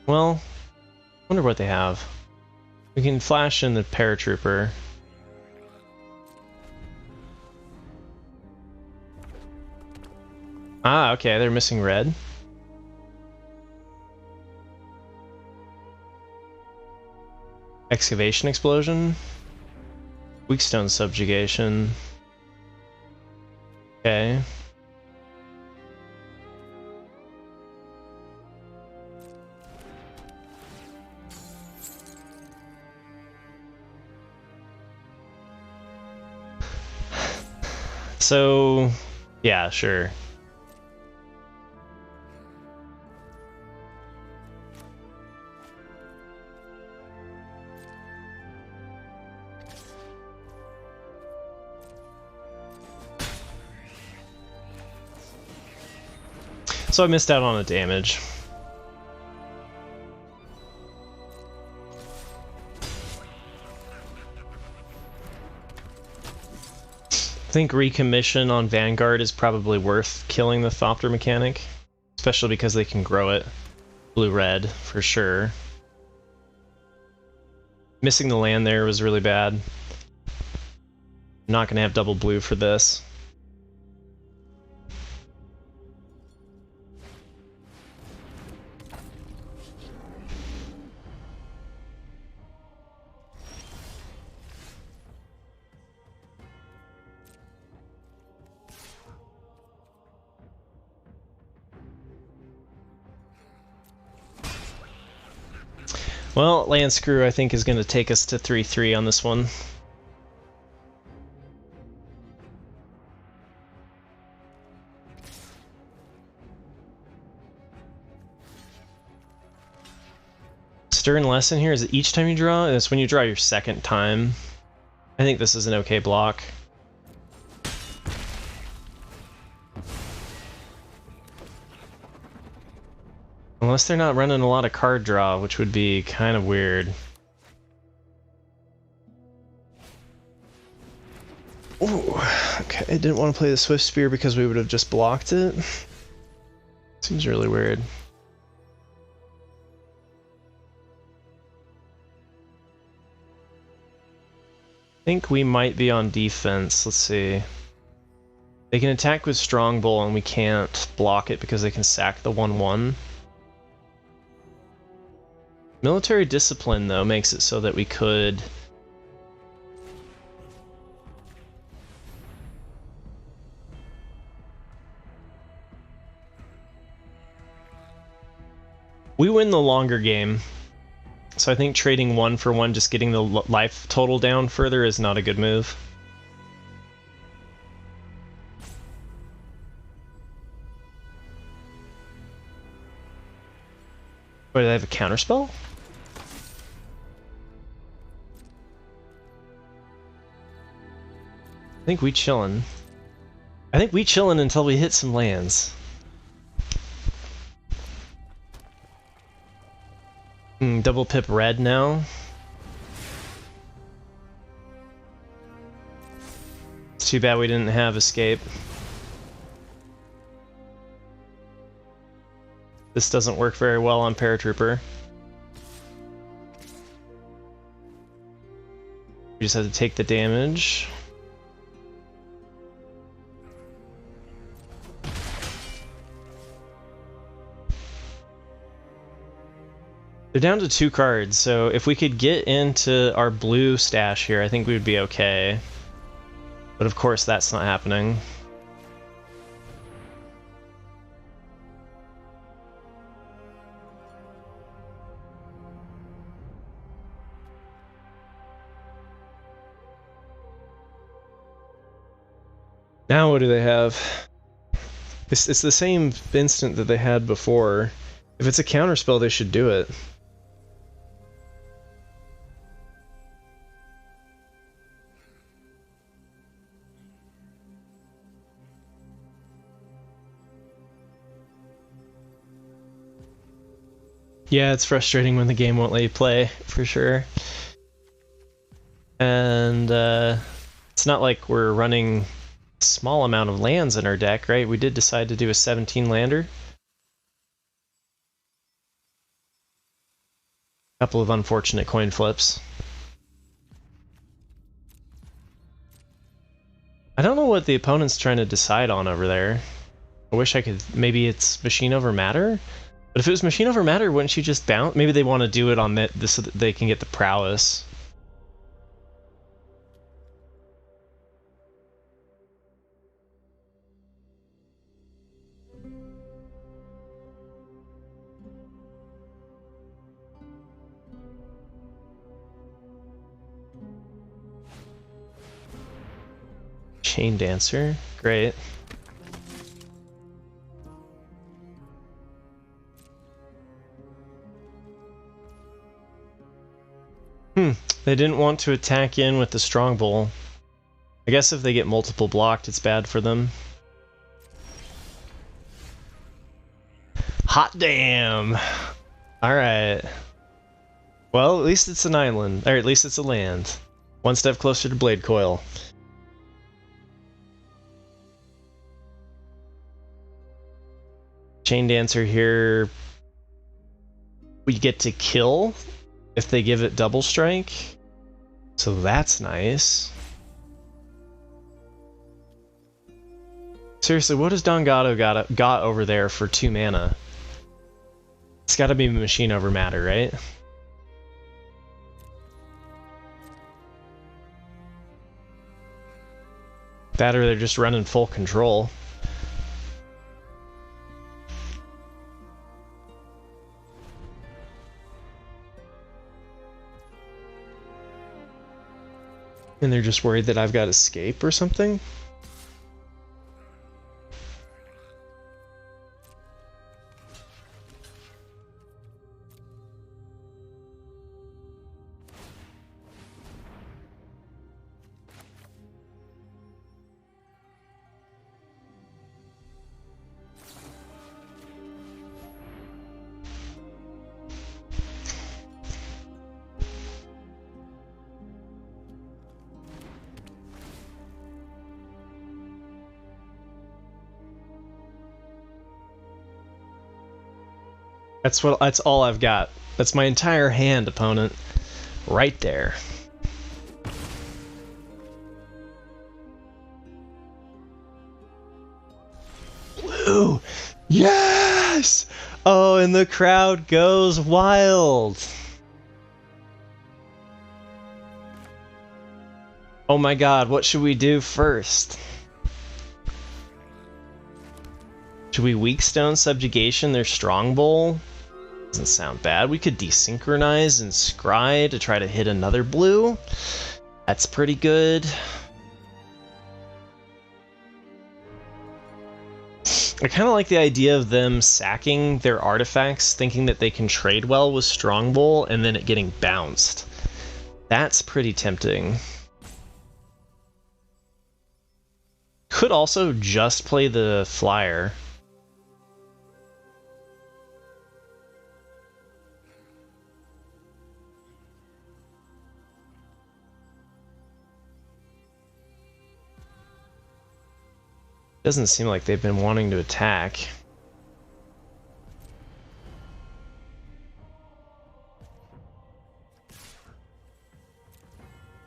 Well... I wonder what they have. We can flash in the paratrooper. Ah, okay, they're missing red. Excavation explosion. Weakstone subjugation. Okay. So, yeah, sure. So I missed out on a damage. I think recommission on Vanguard is probably worth killing the Thopter mechanic, especially because they can grow it blue-red for sure. Missing the land there was really bad. I'm not going to have double blue for this. Well, land screw I think is going to take us to 3-3 on this one. Stern lesson here is that each time you draw, and it's when you draw your second time. I think this is an okay block. Unless they're not running a lot of card draw, which would be kind of weird. Ooh, okay, I didn't want to play the Swift Spear because we would have just blocked it. Seems really weird. I think we might be on defense. Let's see. They can attack with Strongbow and we can't block it because they can sack the 1/1. Military discipline, though, makes it so that we could... We win the longer game. So I think trading 1 for 1, just getting the life total down further is not a good move. Wait, do they have a counterspell? I think we chillin'. I think we chillin' until we hit some lands. Double pip red now. It's too bad we didn't have escape. This doesn't work very well on Paratrooper. We just have to take the damage. They're down to 2 cards, so if we could get into our blue stash here, I think we would be okay. But of course, that's not happening. Now what do they have? It's the same instant that they had before. If it's a counterspell, they should do it. Yeah, it's frustrating when the game won't let you play, for sure. And it's not like we're running a small amount of lands in our deck, right? We did decide to do a 17 lander. Couple of unfortunate coin flips. I don't know what the opponent's trying to decide on over there. I wish I could... Maybe it's machine over matter? But if it was machine over matter, wouldn't you just bounce? Maybe they want to do it on this so that they can get the prowess. Chain Dancer, great. They didn't want to attack in with the Strongbow. I guess if they get multiple blocked, it's bad for them. Hot damn! Alright. Well, at least it's an island. Or at least it's a land. One step closer to bladecoil. Chain Dancer here. We get to kill if they give it double strike. So that's nice. Seriously, what has Don Gato got over there for 2 mana? It's gotta be machine over matter, right? That or they're just running full control. And they're just worried that I've got escape or something? That's all I've got. That's my entire hand, opponent. Right there. Blue! Yes! Oh, and the crowd goes wild. Oh my god, what should we do first? Should we Weakstone Subjugation their Strongbow? Doesn't sound bad. We could desynchronize and scry to try to hit another blue. That's pretty good. I kind of like the idea of them sacking their artifacts, thinking that they can trade well with Strongbow, and then it getting bounced. That's pretty tempting. Could also just play the flyer. Doesn't seem like they've been wanting to attack.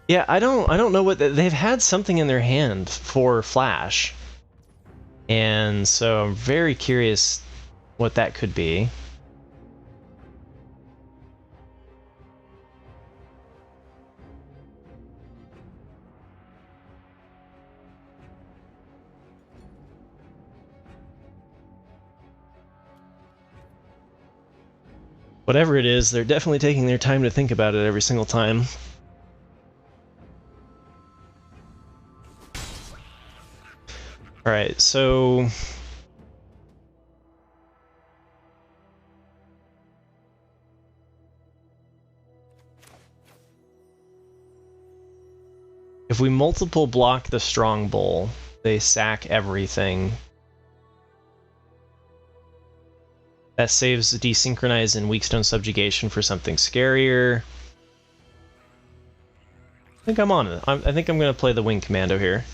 Yeah, I don't know what they've had something in their hand for Flash. And so I'm very curious what that could be. Whatever it is, they're definitely taking their time to think about it every single time. Alright, so... if we multiple block the Strongbow, they sack everything. That saves the Desynchronize and Weakstone Subjugation for something scarier. I think I'm on it. I think I'm going to play the Wing Commando here.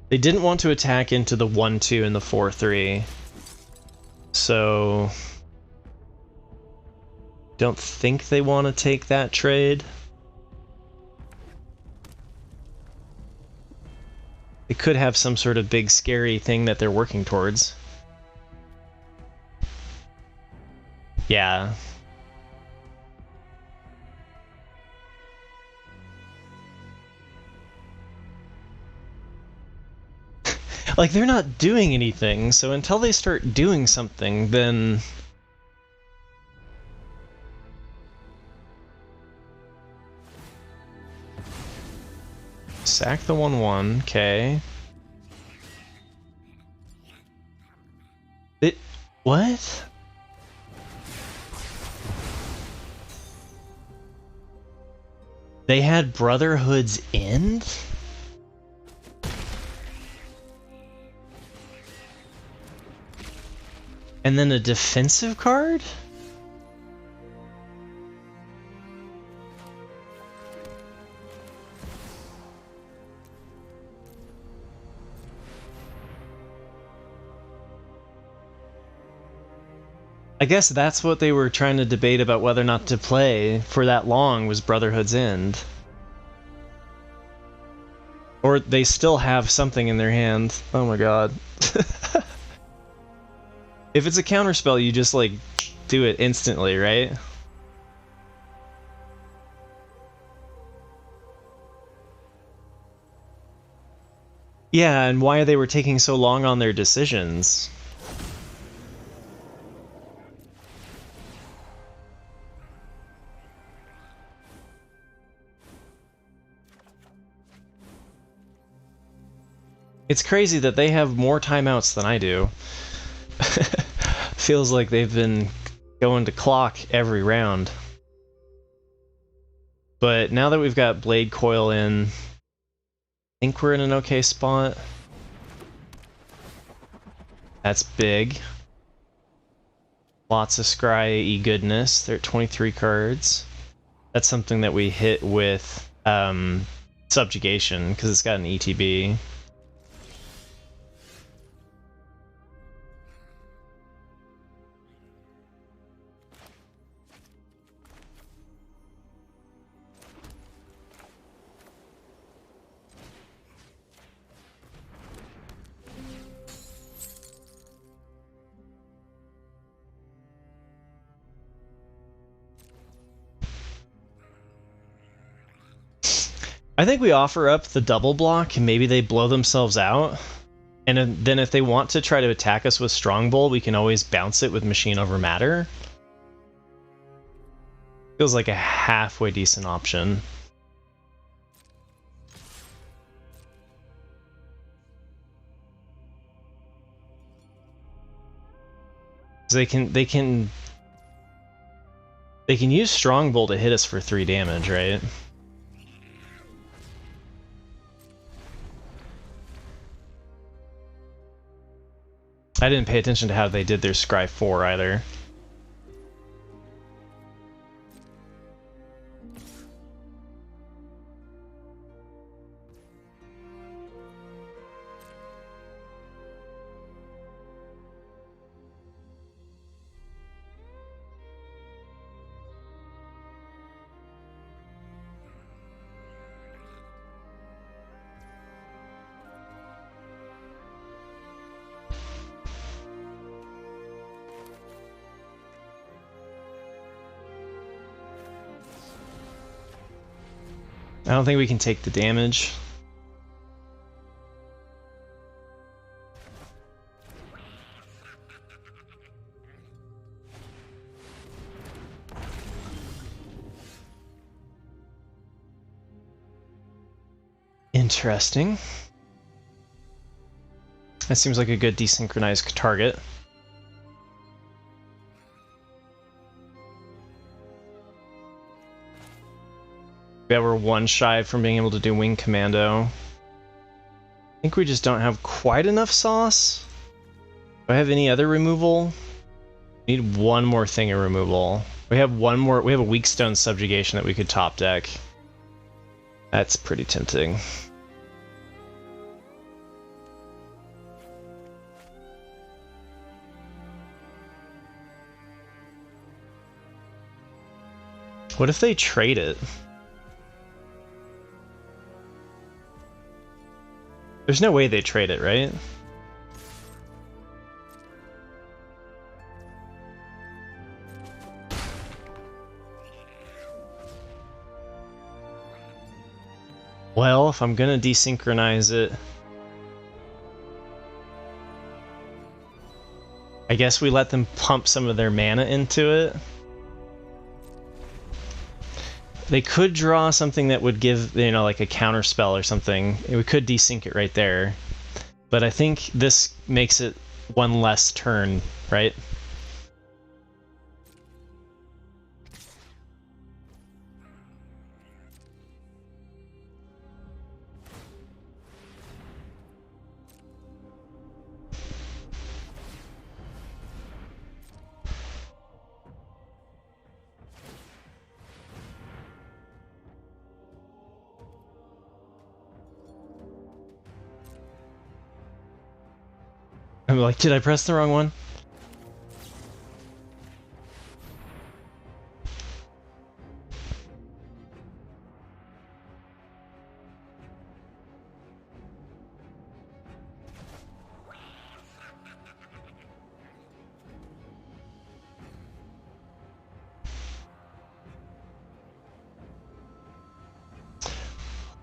They didn't want to attack into the 1-2 and the 4-3. So... don't think they want to take that trade. They could have some sort of big scary thing that they're working towards. Yeah. Like, they're not doing anything, so until they start doing something, then... sack the 1-1, okay. What? They had Brotherhood's End? And then a defensive card? I guess that's what they were trying to debate about whether or not to play for that long, was Brotherhood's End. Or they still have something in their hand. Oh my god. If it's a counterspell, you just, like, do it instantly, right? Yeah, and why they were taking so long on their decisions. It's crazy that they have more timeouts than I do. Feels like they've been going to clock every round. But now that we've got bladecoil in, I think we're in an okay spot. That's big. Lots of scry goodness. They're at 23 cards. That's something that we hit with subjugation, because it's got an ETB. I think we offer up the double block, and maybe they blow themselves out. And then if they want to try to attack us with Strongbow, we can always bounce it with Machine Over Matter. Feels like a halfway decent option. They can use Strongbow to hit us for 3 damage, right? I didn't pay attention to how they did their Scry 4 either. I don't think we can take the damage. Interesting. That seems like a good desynchronized target. Yeah, we're 1 shy from being able to do Wing Commando. I think we just don't have quite enough sauce. Do I have any other removal? We need 1 more thing of removal. We have a Weak Stone Subjugation that we could top deck. That's pretty tempting. What if they trade it? There's no way they trade it, right? Well, if I'm gonna desynchronize it, I guess we let them pump some of their mana into it. They could draw something that would give, you know, like a counter spell or something. We could desync it right there. But I think this makes it 1 less turn, right? I'm like, did I press the wrong one?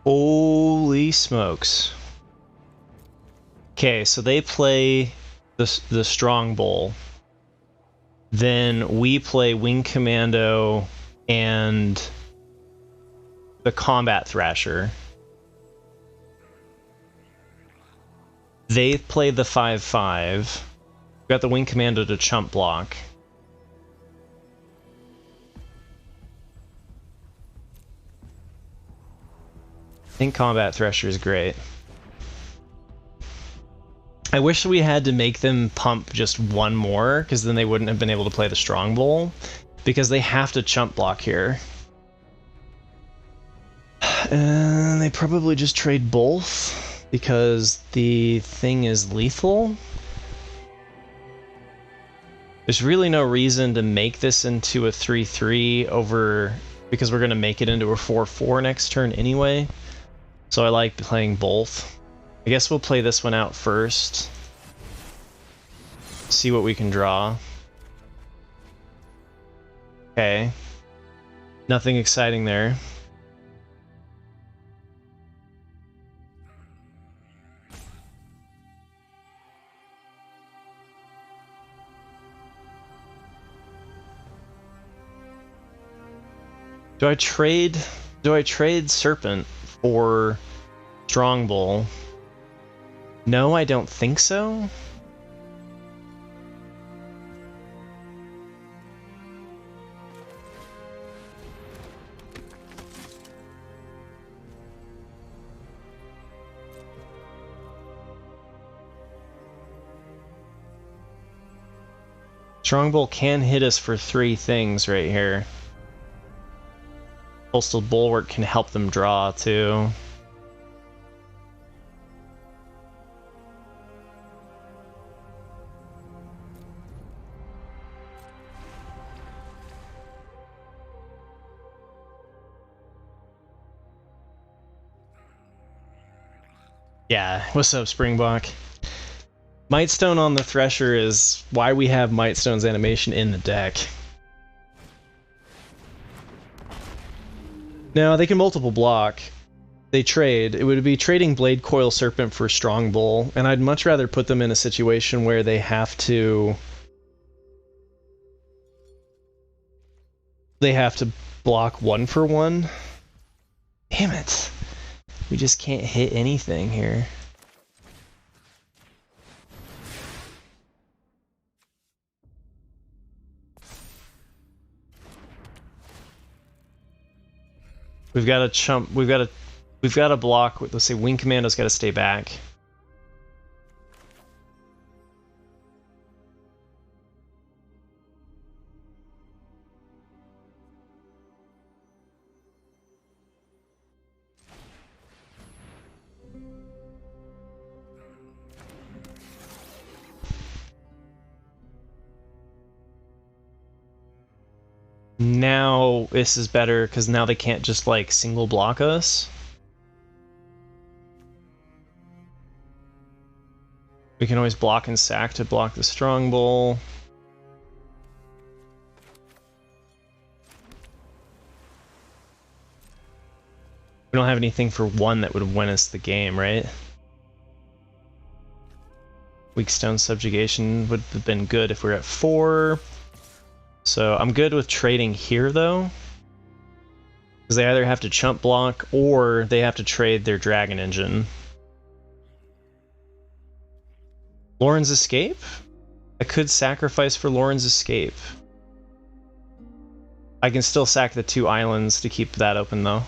Holy smokes. Okay, so they play the Strong Bowl. Then we play Wing Commando and the Combat Thrasher. They play the 5/5. We got the Wing Commando to chump block. I think Combat Thrasher is great. I wish we had to make them pump just 1 more, because then they wouldn't have been able to play the Strong Bowl, because they have to chump block here. And they probably just trade both, because the thing is lethal. There's really no reason to make this into a 3/3 over, because we're going to make it into a 4/4 next turn anyway. So I like playing both. I guess we'll play this one out first. See what we can draw. Okay. Nothing exciting there. Do I trade Serpent for Strong Bull? No, I don't think so. Strong Bull can hit us for 3 things right here. Coastal Bulwark can help them draw too. Yeah, what's up, Springbok? Mightstone on the Thresher is why we have Mightstone's animation in the deck. No, they can multiple block. They trade. It would be trading Bladecoil Serpent for Strong Bull, and I'd much rather put them in a situation where they have to... block 1 for 1. Damn it. We just can't hit anything here. We've got to chump. We've got to block. Let's say Wing Commando's got to stay back. Now this is better because now they can't just like single block us. We can always block and sack to block the Strong Bull. We don't have anything for 1 that would win us the game, right? Weak Stone Subjugation would have been good if we we're at 4. So I'm good with trading here, though. Because they either have to chump block, or they have to trade their Dragon Engine. Lauren's Escape? I could sacrifice for Lauren's Escape. I can still sack the 2 islands to keep that open, though.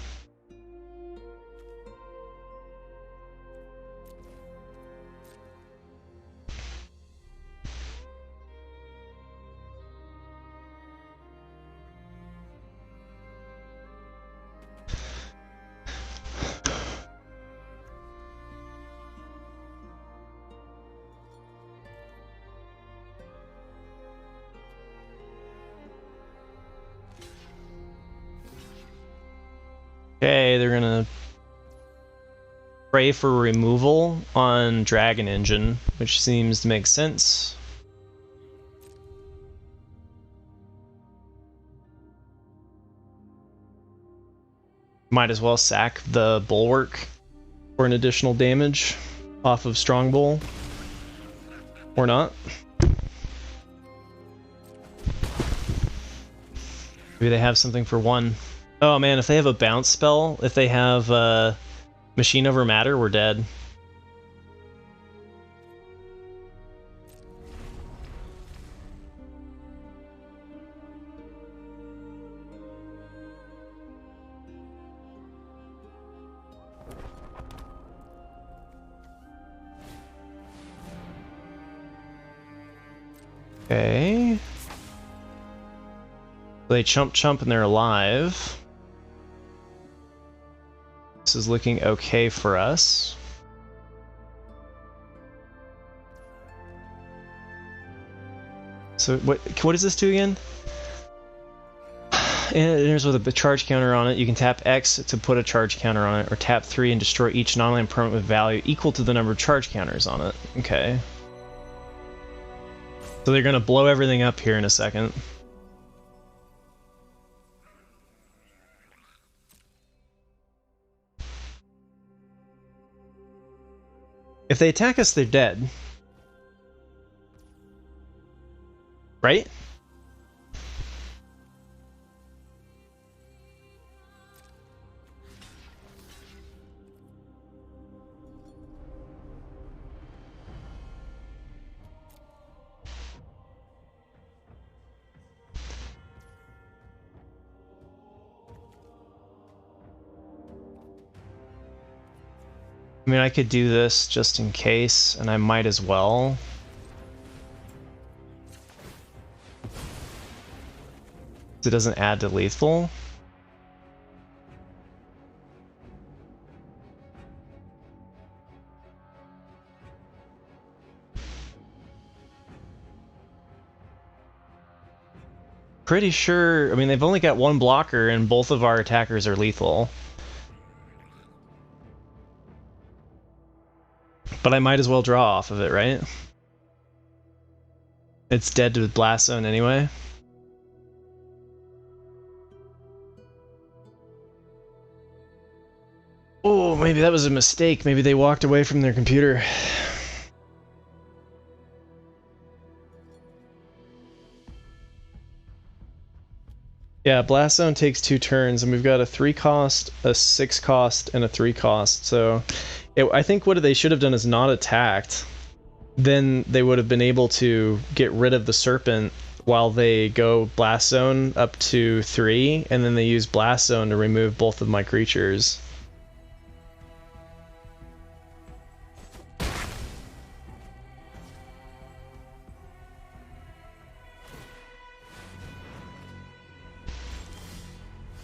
Okay, they're gonna pray for removal on Dragon Engine, which seems to make sense. Might as well sack the Bulwark for an additional damage off of Strong Bull. Or not. Maybe they have something for 1. Oh man, if they have a bounce spell, if they have Machine Over Matter, we're dead. Okay. They chump and they're alive. This is looking okay for us. So what does this do again? And it enters with a charge counter on it. You can tap X to put a charge counter on it, or tap 3 and destroy each non-land permanent with value equal to the number of charge counters on it. Okay. So they're gonna blow everything up here in a second. If they attack us, they're dead. Right? I mean, I could do this just in case, and I might as well. It doesn't add to lethal. Pretty sure, I mean, they've only got one blocker and both of our attackers are lethal. But I might as well draw off of it, right? It's dead to Blast Zone anyway. Oh, maybe that was a mistake. Maybe they walked away from their computer. Yeah, Blast Zone takes 2 turns, and we've got a 3 cost, a 6 cost, and a 3 cost. So I think what they should have done is not attacked. Then they would have been able to get rid of the Serpent while they go Blast Zone up to 3, and then they use Blast Zone to remove both of my creatures.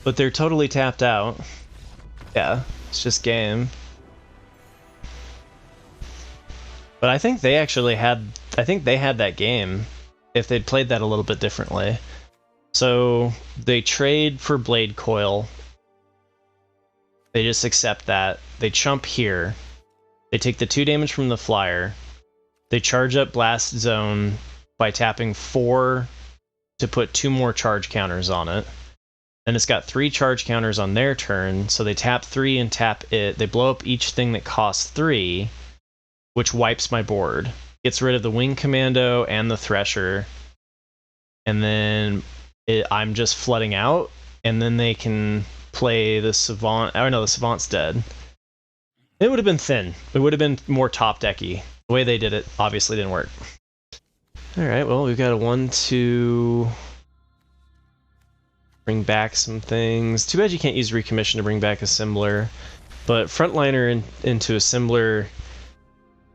But they're totally tapped out. Yeah, it's just game. But I think they actually had... I think they had that game if they'd played that a little bit differently. So they trade for bladecoil. They just accept that. They chump here. They take the 2 damage from the flyer. They charge up Blast Zone by tapping 4 to put 2 more charge counters on it. And it's got 3 charge counters on their turn, so they tap 3 and tap it. They blow up each thing that costs 3, which wipes my board. Gets rid of the Wing Commando and the Thresher. And then I'm just flooding out, and then they can play the Savant. Oh no, the Savant's dead. It would have been thin. It would have been more top decky. The way they did it obviously didn't work. Alright, well, we've got a 1-2... Bring back some things. Too bad you can't use Recommission to bring back Assembler. But Frontliner into Assembler,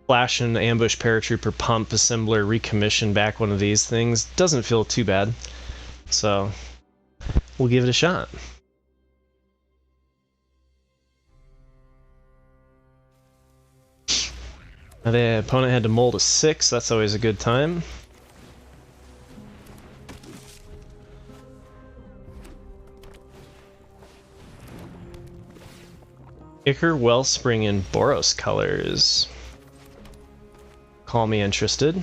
Flash and Ambush Paratrooper, Pump, Assembler, Recommission back one of these things doesn't feel too bad. So, we'll give it a shot. Now the opponent had to mold a 6, that's always a good time. Ichor, Wellspring, and Boros colors. Call me interested.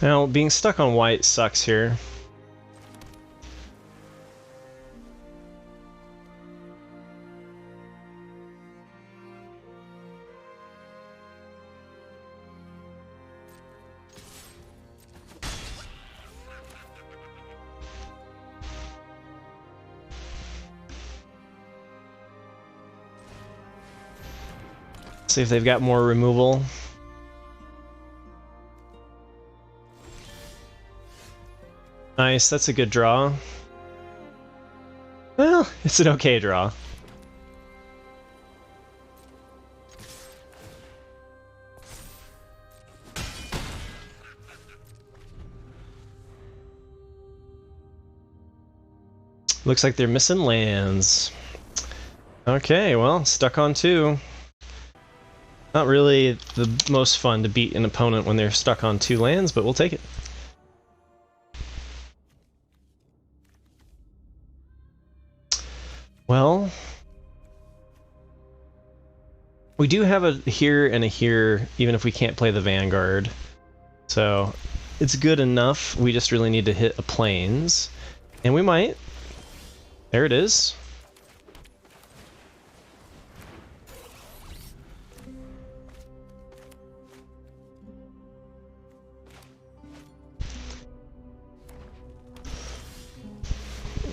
Now, being stuck on white sucks here. See if they've got more removal. Nice, that's a good draw. Well, it's an okay draw. Looks like they're missing lands. Okay, well, stuck on 2. Not really the most fun to beat an opponent when they're stuck on 2 lands, but we'll take it. Well, we do have a here and a here, even if we can't play the Vanguard. So, it's good enough. We just really need to hit a plains. And we might. There it is.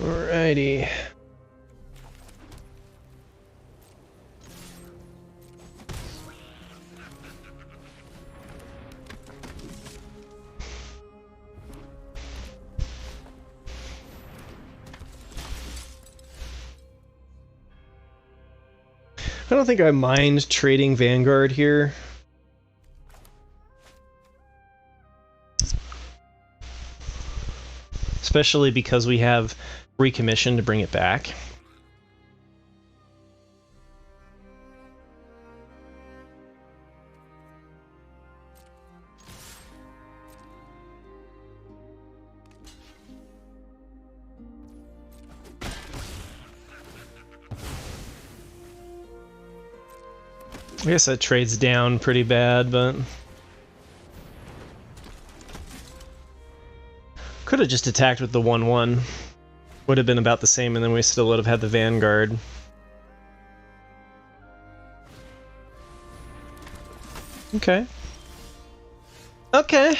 Alrighty. I don't think I mind trading Vanguard here. Especially because we have recommission to bring it back. I guess that trades down pretty bad, but could have just attacked with the 1/1. Would have been about the same, and then we still would have had the Vanguard. Okay. Okay. I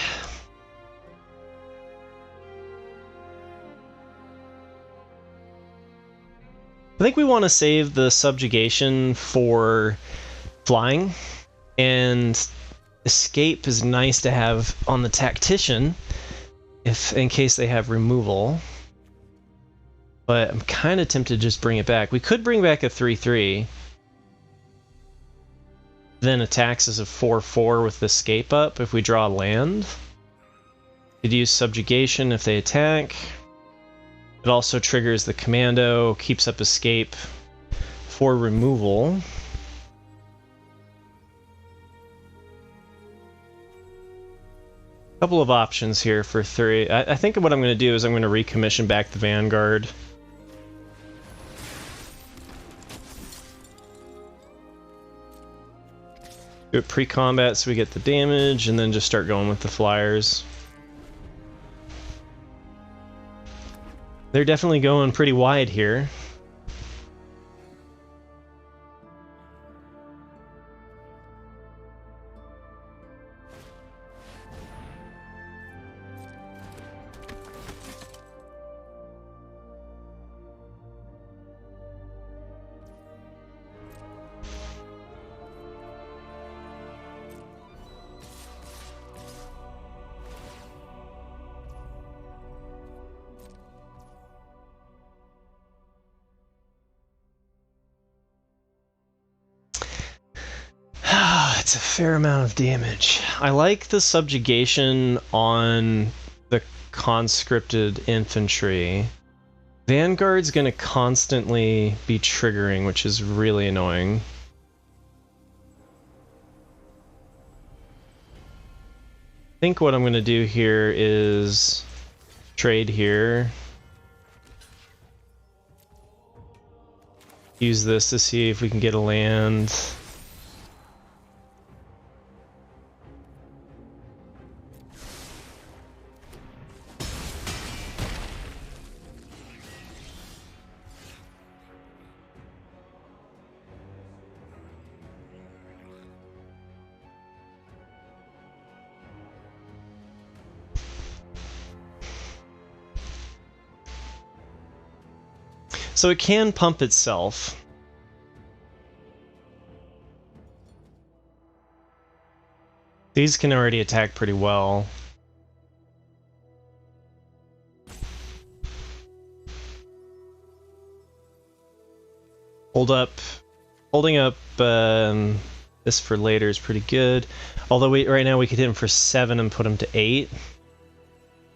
think we want to save the subjugation for flying, and escape is nice to have on the tactician if in case they have removal. But I'm kind of tempted to just bring it back. We could bring back a 3/3, then attacks as a 4/4 with escape up if we draw land. Could use subjugation if they attack. It also triggers the commando, keeps up escape for removal. Couple of options here for 3. I think what I'm going to do is I'm going to recommission back the Vanguard. Do it pre-combat so we get the damage, and then just start going with the flyers. They're definitely going pretty wide here. It's a fair amount of damage. I like the subjugation on the conscripted infantry. Vanguard's going to constantly be triggering, which is really annoying. I think what I'm going to do here is trade here. Use this to see if we can get a land. So it can pump itself. These can already attack pretty well. Holding up this for later is pretty good. Although right now we could hit him for 7 and put him to 8.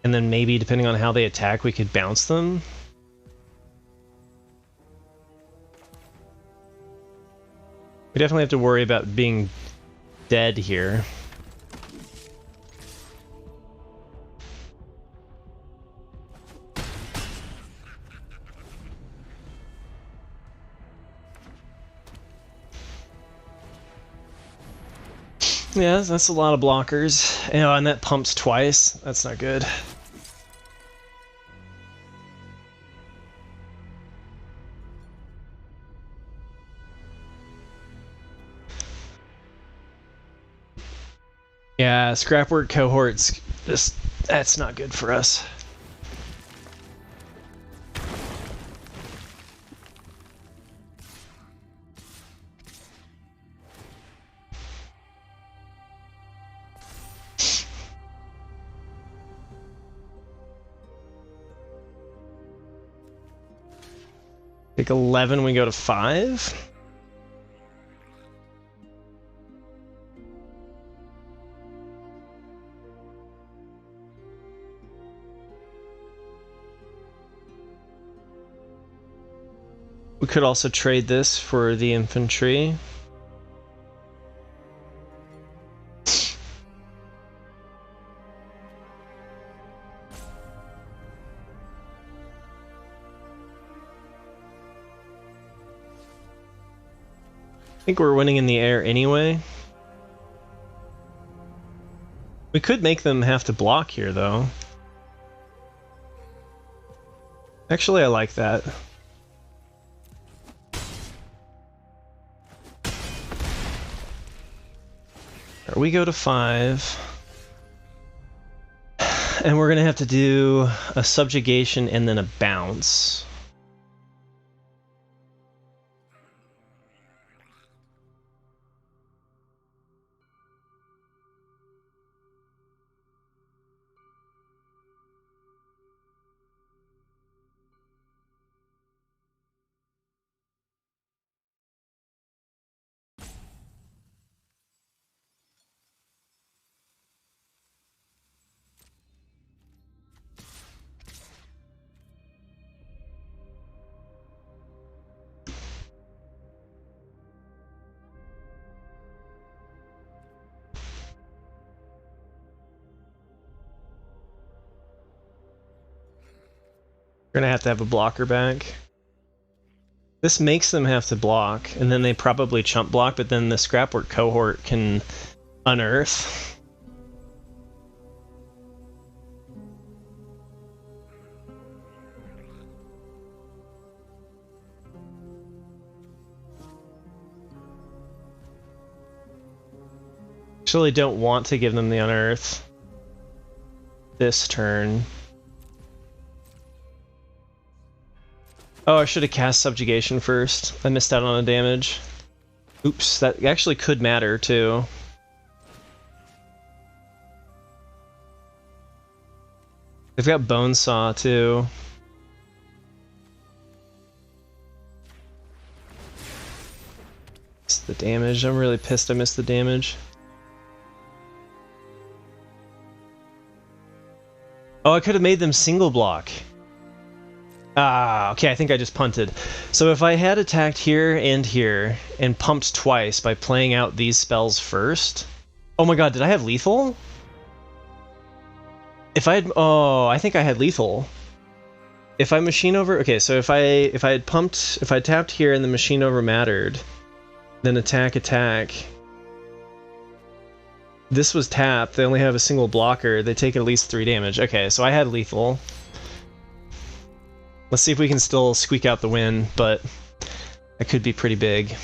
And then maybe, depending on how they attack, we could bounce them. We definitely have to worry about being dead here. Yeah, that's a lot of blockers. You know, and that pumps twice. That's not good. Yeah, scrapwork cohorts, that's not good for us. Take 11, we go to 5. We could also trade this for the infantry. I think we're winning in the air anyway. We could make them have to block here, though. Actually, I like that. We go to 5. And we're going to have to do a subjugation and then a bounce. We're gonna have to have a blocker back. This makes them have to block, and then they probably chump block, but then the scrapwork cohort can unearth. Actually don't want to give them the unearth this turn. Oh, I should have cast subjugation first. I missed out on a damage. Oops, that actually could matter too. They've got Bonesaw too. Missed the damage. I'm really pissed I missed the damage. Oh, I could have made them single block. Ah, okay, I think I just punted. So if I had attacked here and pumped twice by playing out these spells first... Oh my god, did I have lethal? If I had... Oh, I think I had lethal. If I machine over... Okay, so if I had pumped... If I tapped here and the machine over mattered, then attack... This was tapped, they only have a single blocker, they take at least 3 damage. Okay, so I had lethal. Let's see if we can still squeak out the win, but that could be pretty big.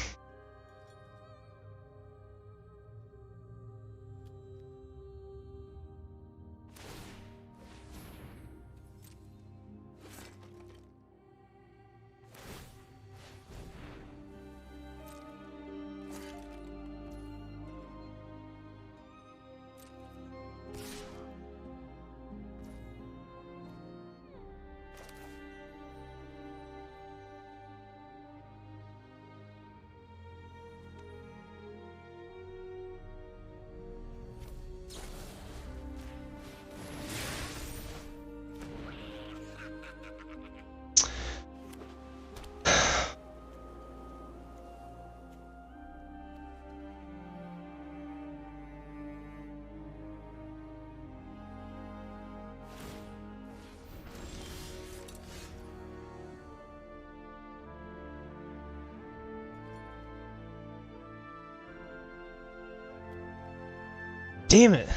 Damn it!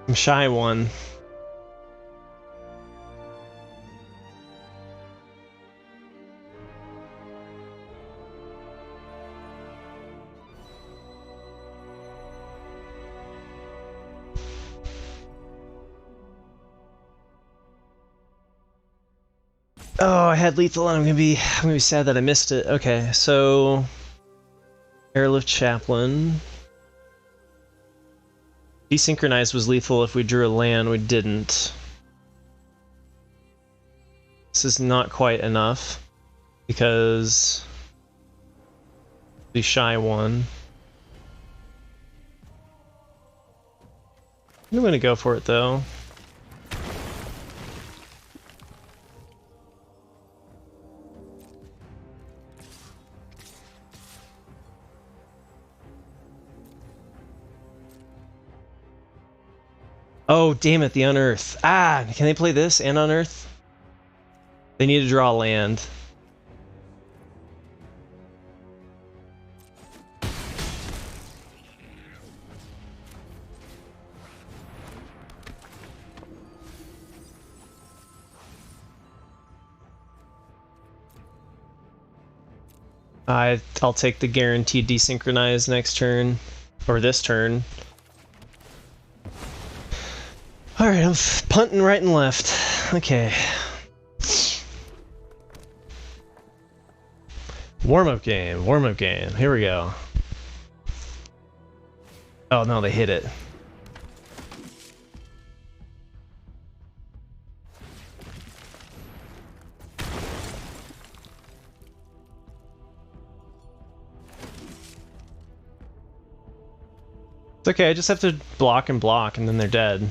I'm shy 1. Oh, I had lethal and I'm gonna be sad that I missed it. Okay, so Airlift Chaplain. Desynchronized was lethal if we drew a land, we didn't. This is not quite enough. because the shy one. I'm gonna go for it though. Oh, damn it, the Unearth. Ah, can they play this and Unearth? They need to draw land. I'll take the guaranteed desynchronize next turn, or this turn. Alright, I'm punting right and left. Okay. Warm-up game, warm-up game. Here we go. Oh no, they hit it. It's okay, I just have to block and block and then they're dead.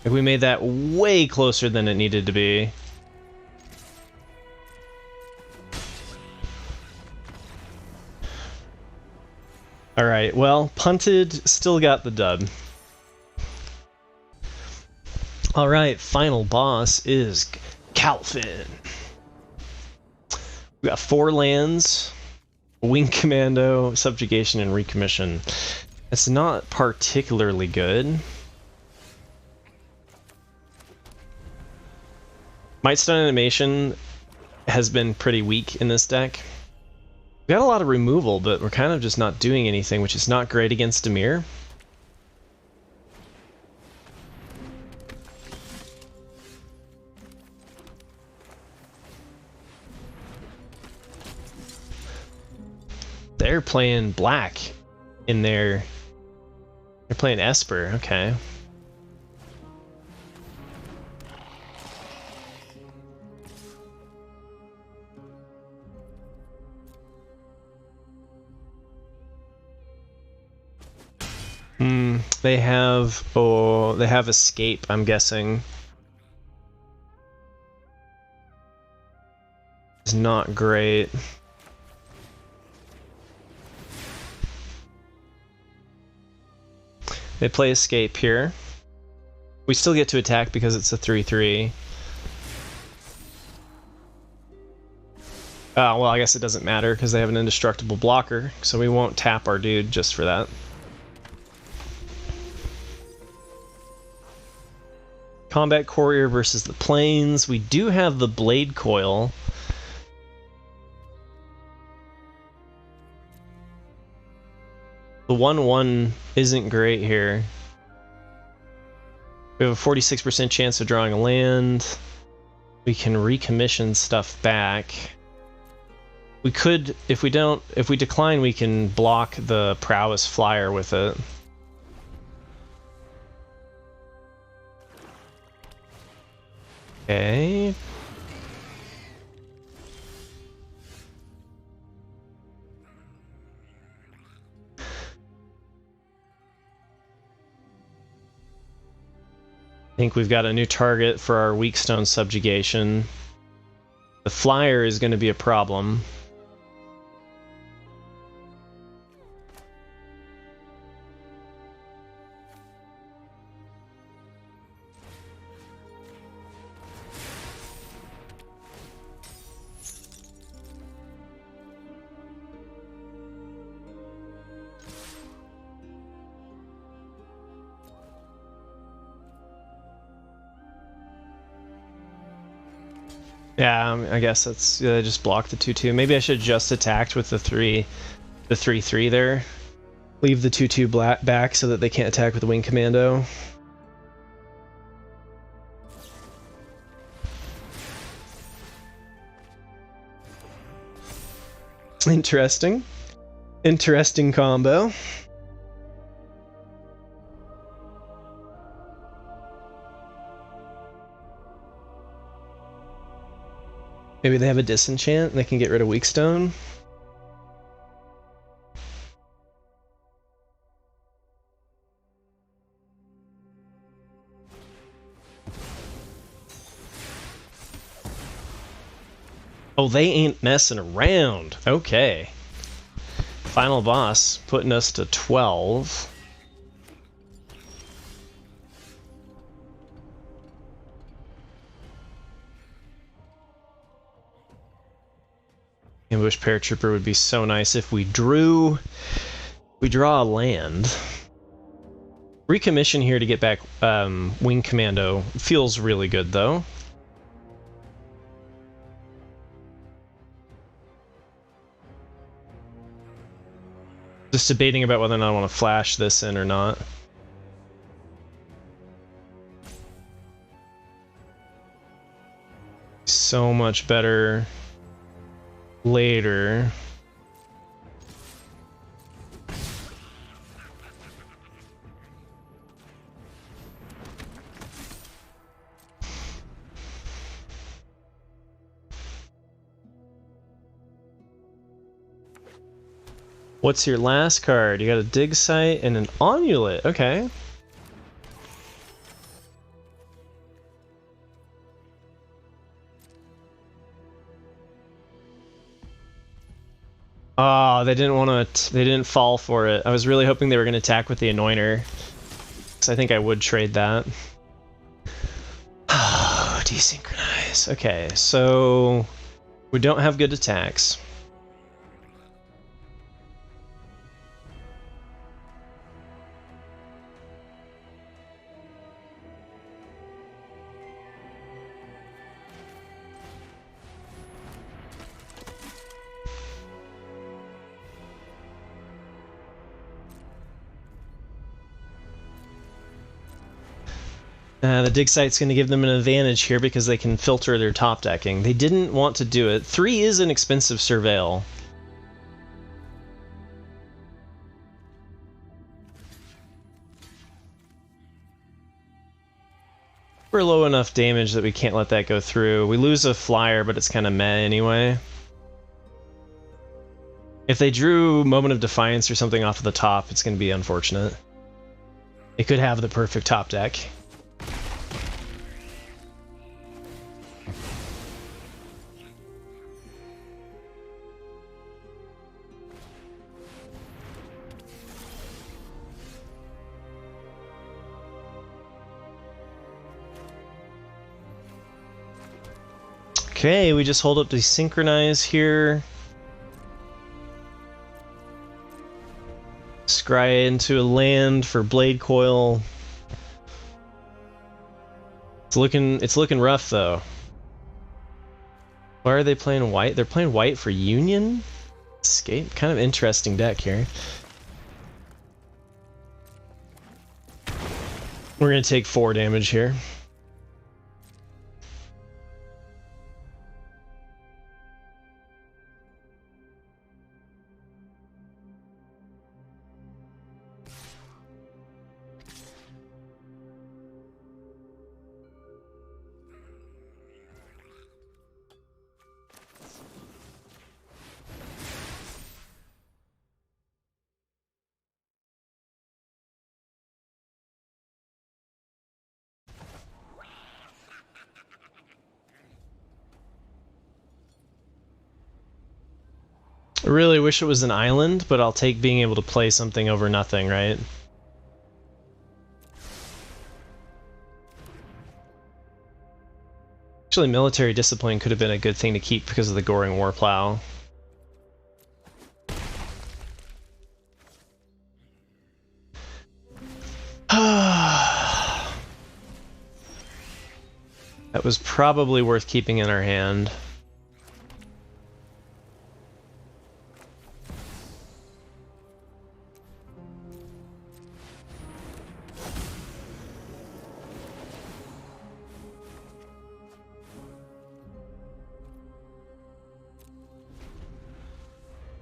Like, we made that way closer than it needed to be. Alright, well, punted, still got the dub. Alright, final boss is Calfin. We got 4 lands, Wing Commando, Subjugation, and Recommission. It's not particularly good. Might Stun Animation has been pretty weak in this deck. We got a lot of removal, but we're kind of just not doing anything, which is not great against Dimir. They're playing black in their... They're playing Esper, okay. They have... Oh, they have Escape, I'm guessing. It's not great. They play Escape here. We still get to attack because it's a 3/3. Well, I guess it doesn't matter because they have an indestructible blocker, so we won't tap our dude just for that. Combat Courier versus the Plains. We do have the Bladecoil. The 1/1 isn't great here. We have a 46% chance of drawing a land. We can recommission stuff back. We could, if we decline, we can block the Prowess Flyer with it. Okay. I think we've got a new target for our weak stone subjugation. The flyer is going to be a problem. Yeah, I guess that's just block the 2/2. Maybe I should have just attacked with the 3/3 there. Leave the 2/2 back so that they can't attack with the Wing Commando. Interesting. Interesting combo. Maybe they have a disenchant and they can get rid of weak stone. Oh, they ain't messing around. Okay. Final boss putting us to 12. Ambush paratrooper would be so nice if we draw a land. Recommission here to get back wing commando feels really good though. Just debating about whether or not I want to flash this in or not. So much better later. What's your last card? You got a dig site and an amulet. Okay. Oh, they didn't want to. They didn't fall for it. I was really hoping they were going to attack with the anointer, because I think I would trade that. Oh, desynchronize. Okay, so we don't have good attacks. The dig site's going to give them an advantage here because they can filter their top decking. They didn't want to do it. 3 is an expensive surveil. We're low enough damage that we can't let that go through. We lose a flyer, but it's kind of meh anyway. If they drew Moment of Defiance or something off of the top, it's going to be unfortunate. It could have the perfect top deck. Okay, we just hold up to synchronize here. Scry into a land for bladecoil. It's looking rough though. Why are they playing white? They're playing white for Union? Escape? Kind of interesting deck here. We're gonna take 4 damage here. I really wish it was an island, but I'll take being able to play something over nothing, right? Actually, military discipline could have been a good thing to keep because of the Goring Warplow. That was probably worth keeping in our hand.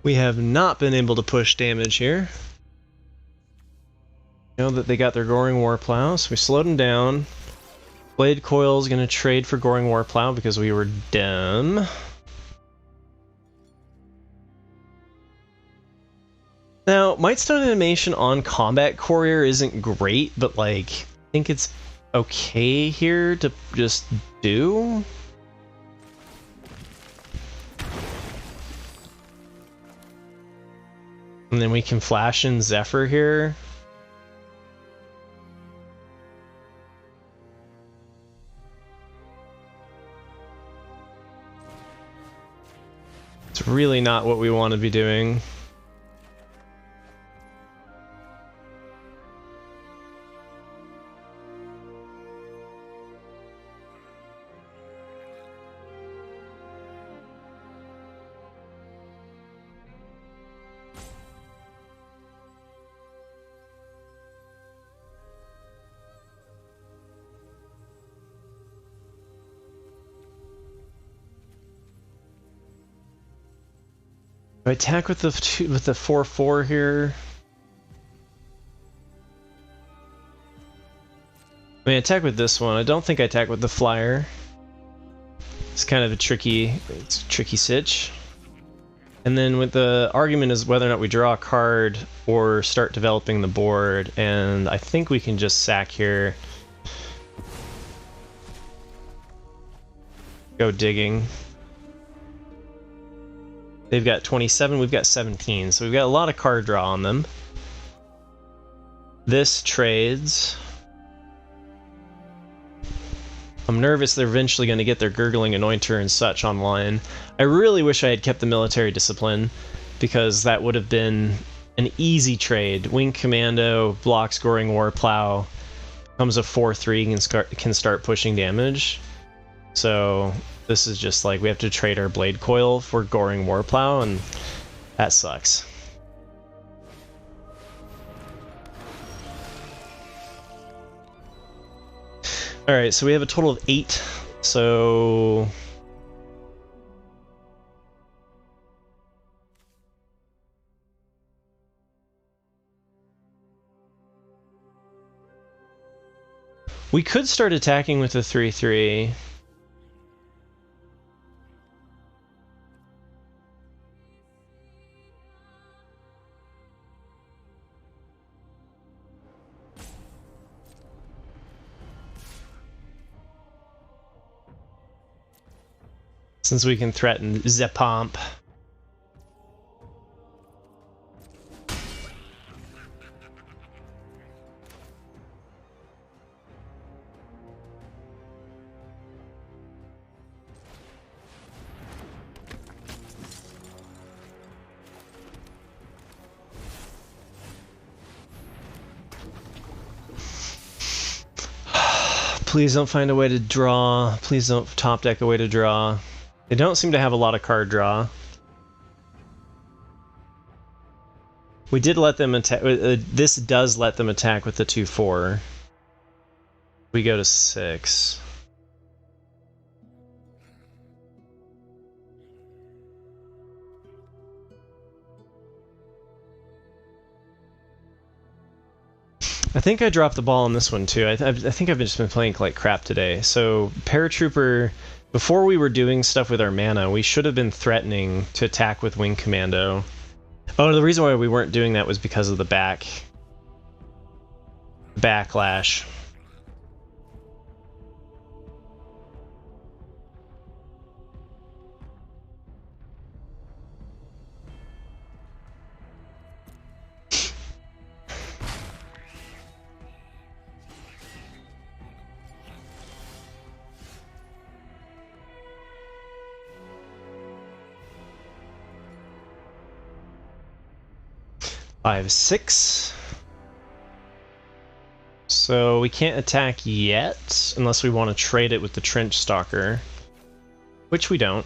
We have not been able to push damage here. You know that they got their Goring Warplow, so we slowed them down. Bladecoil is going to trade for Goring Warplow because we were dumb. Now, Mightstone animation on Combat Courier isn't great, but like, I think it's okay here to just do. And then we can flash in Zephyr here. It's really not what we want to be doing. Do I attack with the 4/4 here? I mean, attack with this one. I don't think I attack with the flyer. It's kind of a tricky sitch. And then with the argument is whether or not we draw a card or start developing the board. And I think we can just sack here. Go digging. They've got 27, we've got 17, so we've got a lot of card draw on them. This trades. I'm nervous they're eventually going to get their Gurgling Anointer and such online. I really wish I had kept the Military Discipline, because that would have been an easy trade. Wing Commando, blocks Goring Warplow, comes a 4/3, can start pushing damage. So this is just like, we have to trade our bladecoil for Goring Warplow, and that sucks. Alright, so we have a total of 8, so... we could start attacking with the 3/3. Since we can threaten Zepomp. Please don't find a way to draw. Please don't top deck a way to draw. They don't seem to have a lot of card draw. We did let them attack. This does let them attack with the 2/4. We go to 6. I think I dropped the ball on this one too. I think I've just been playing like crap today. So Paratrooper, before we were doing stuff with our mana, we should have been threatening to attack with Wing Commando. Oh, the reason why we weren't doing that was because of the backlash. Five, 6. So we can't attack yet unless we want to trade it with the Trench Stalker, which we don't.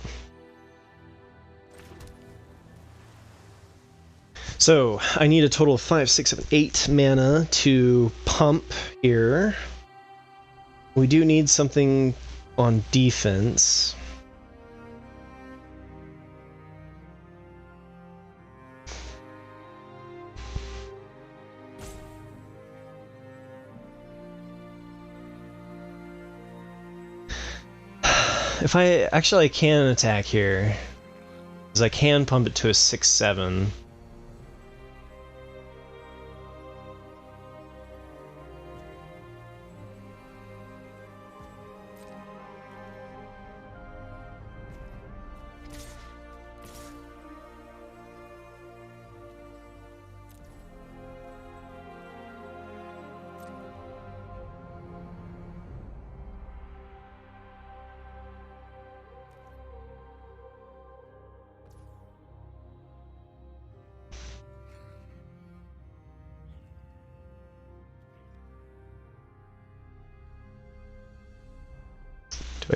So I need a total of 5, 6, 7, 8 mana to pump here. We do need something on defense. If I can attack here, because I can pump it to a 6/7.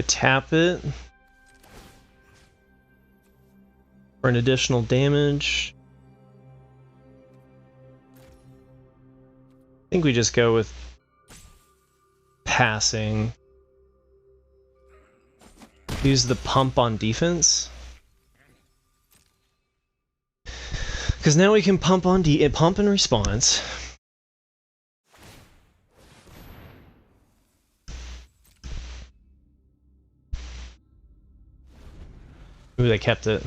tap it for an additional damage. I think we just go with passing. Use the pump on defense. Because now we can pump on pump in response. Ooh, they kept it.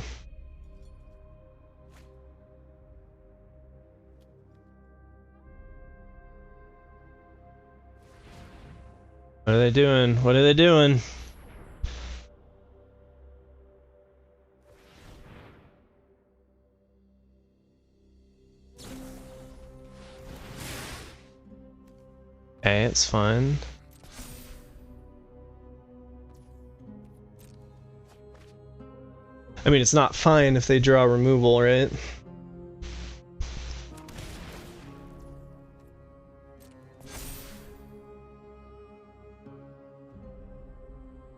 What are they doing? What are they doing? Okay, it's fine. I mean, it's not fine if they draw removal, right?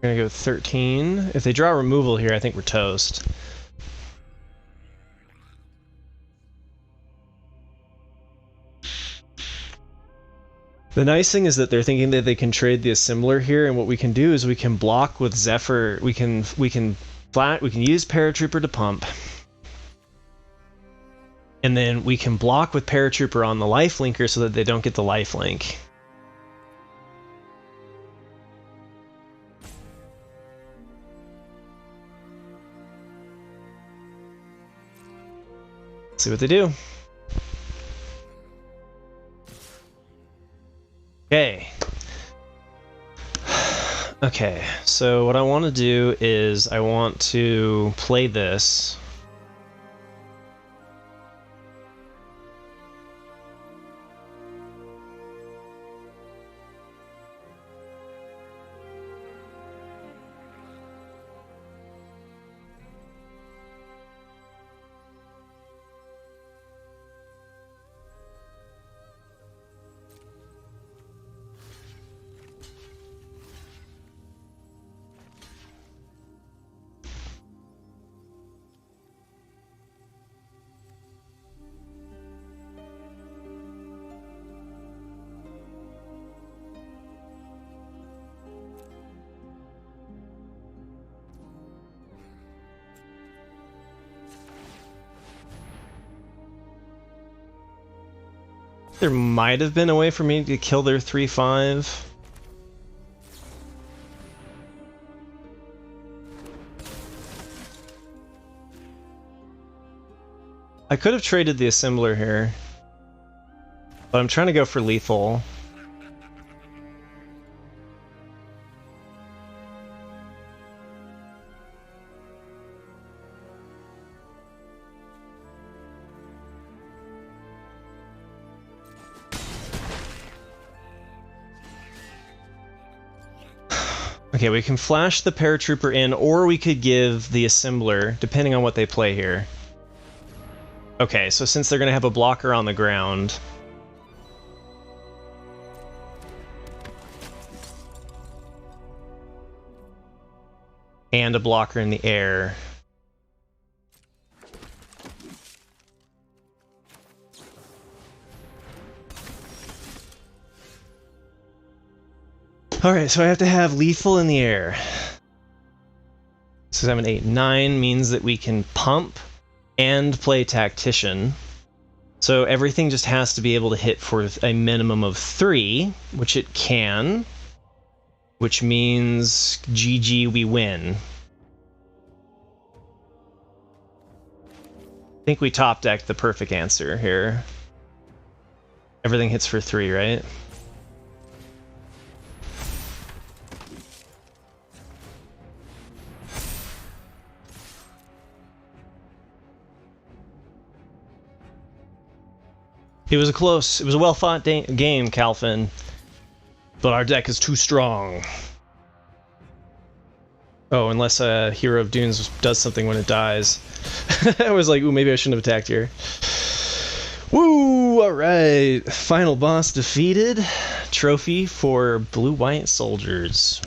We're gonna go 13. If they draw removal here, I think we're toast. The nice thing is that they're thinking that they can trade the assembler here, and what we can do is we can block with Zephyr. We can use Paratrooper to pump, and then we can block with Paratrooper on the lifelinker so that they don't get the lifelink. Let's see what they do. Okay. Okay, so what I want to do is I want to play this. There might have been a way for me to kill their 3/5. I could have traded the assembler here, but I'm trying to go for lethal. Okay, we can flash the Paratrooper in, or we could give the assembler, depending on what they play here. Okay, so since they're going to have a blocker on the ground... and a blocker in the air... Alright, so I have to have lethal in the air. 6, 7, 8, 9 means that we can pump and play tactician. So everything just has to be able to hit for a minimum of 3, which it can. Which means GG, we win. I think we top decked the perfect answer here. Everything hits for 3, right? It was a well-fought game, Calvin. But our deck is too strong. Oh, unless Hero of Dunes does something when it dies. I was like, ooh, maybe I shouldn't have attacked here. Woo! Alright. Final boss defeated. Trophy for blue-white soldiers.